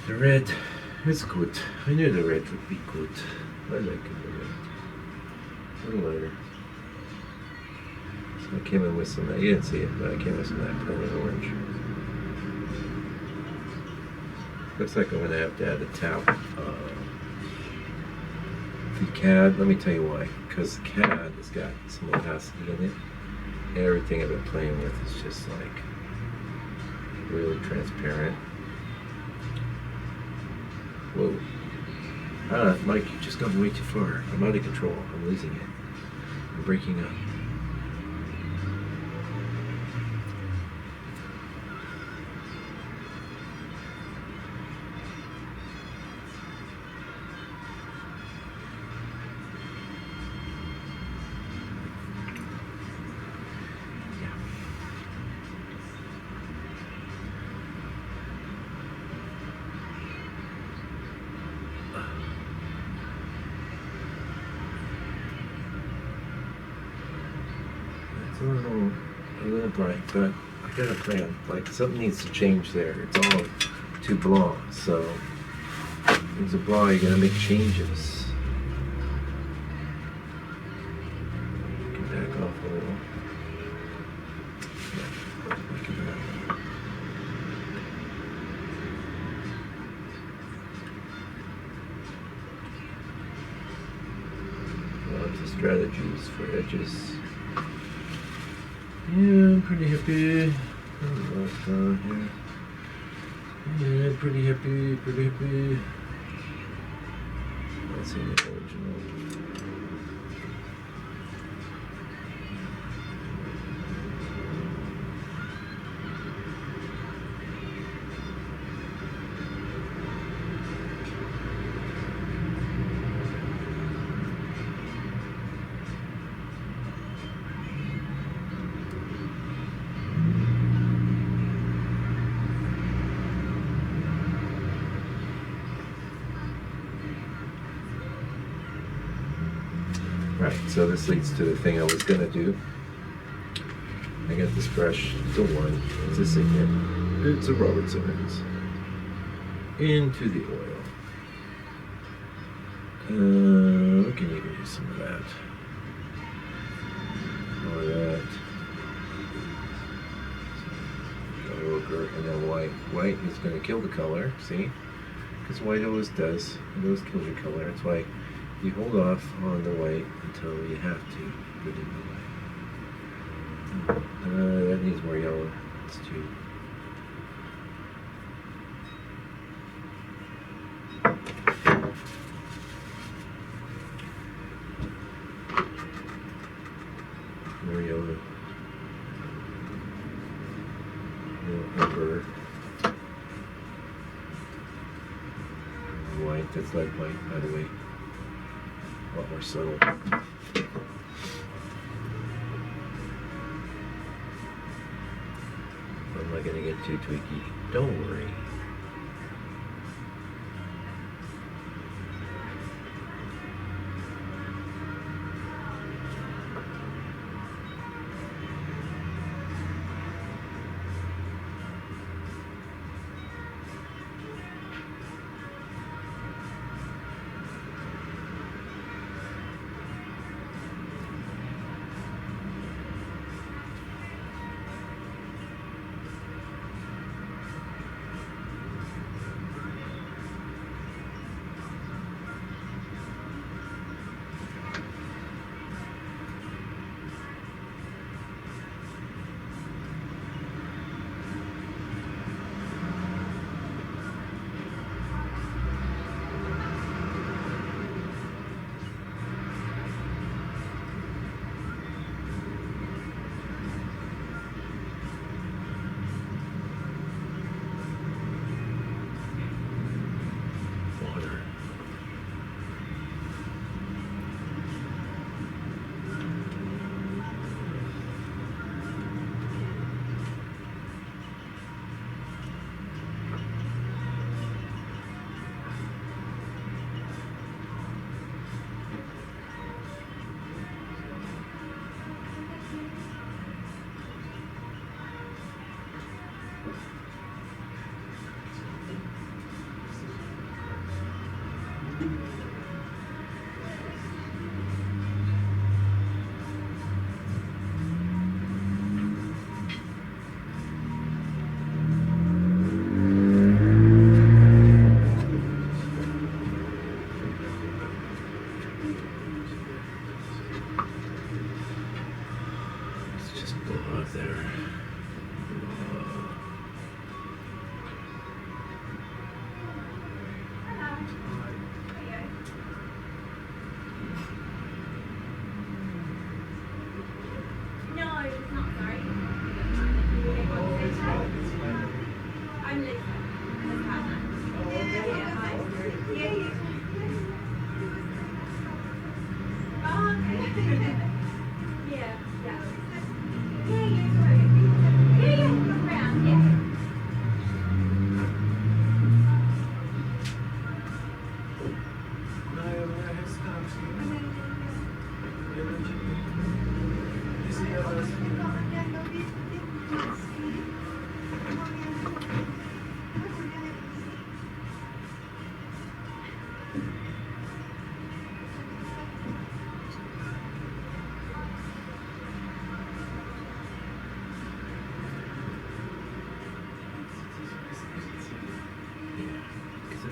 The red is good. I knew the red would be good. I like the red. A little lighter. So I came in with some, you didn't see it, but I came with some of that permanent orange. Looks like I'm going to have to add a tap. The CAD, let me tell you why. Because the CAD has got some opacity in it. Everything I've been playing with is just like really transparent. Whoa. Mike, you've just gone way too far. I'm out of control. I'm losing it. I'm breaking up. A little bright, but I got a plan. Like, something needs to change there. It's all too blanc, so there's a blanc, you're gonna make changes. You can back off a little. Yeah, like that. Lots of strategies for edges. Yeah, I'm pretty happy. Yeah, pretty happy, pretty happy. That's in the original. Alright, so this leads to the thing I was going to do. I got this brush, it's a 1, it's a Signet, it's a Robert Simmons. Into the oil. We can even use some of that. Or that. Ochre and then white. White is going to kill the color, see? Because white always does. It always kills your color. That's why you hold off on the white until you have to put in the white. That needs more yellow. It's too. More yellow. Amber. White. That's like white, by the way. A lot more subtle. I'm not gonna get too tweaky. Don't worry.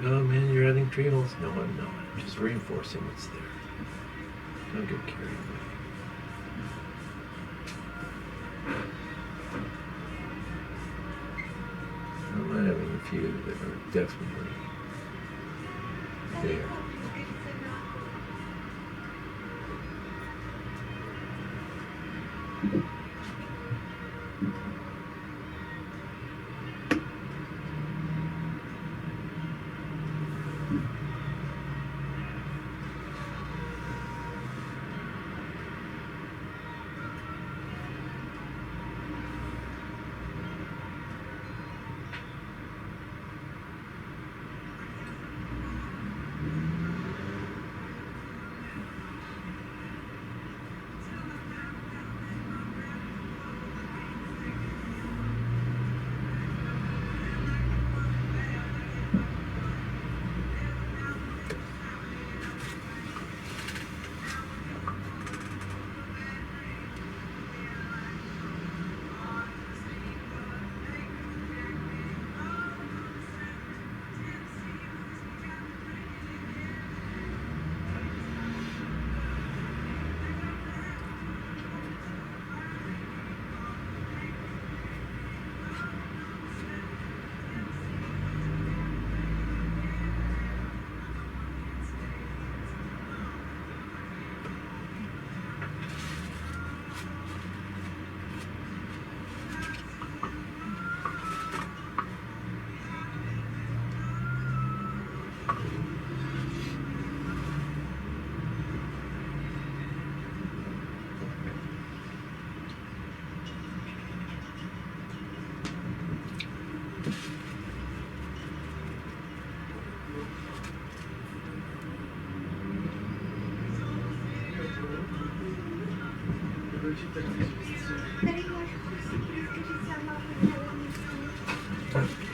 Oh man, you're adding treatles. No, I'm not. I'm just reinforcing what's there. Don't get carried away. I'm having a few that are definitely there.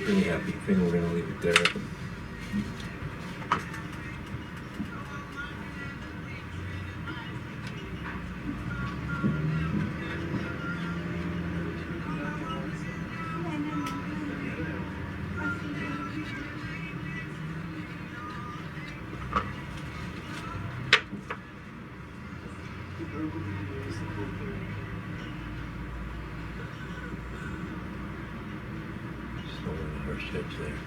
Pretty happy. I think we're going to leave it there. Just over the harsh edge there.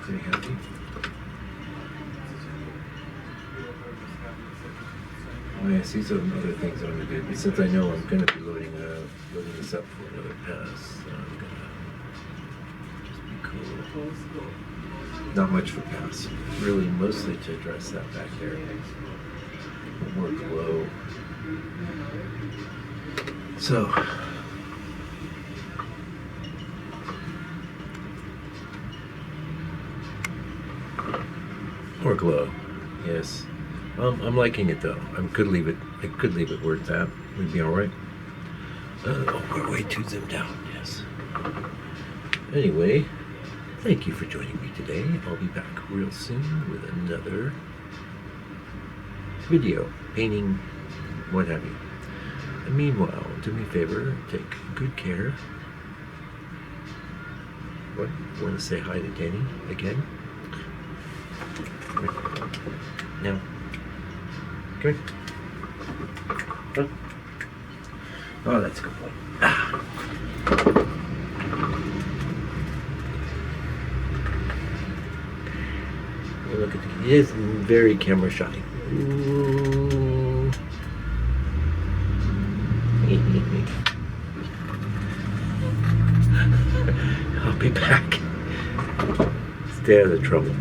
Pretty happy. Oh yeah, see some other things I'm gonna do. But since I know I'm gonna be loading this up for another pass, I'm gonna just be cool. Not much for pass. Really, mostly to address that back there. More glow. So. More glow, yes. I'm liking it though. I could leave it where it's at. We'd be all right. Oh, we're way too zoomed out. Yes. Anyway, thank you for joining me today. I'll be back real soon with another video, painting, what have you. And meanwhile, do me a favor, take good care. What? Want to say hi to Danny again? Now, come here. Huh? Oh, that's a good boy. Ah. Look at he is very camera shy. I'll be back. Stay out of the trouble.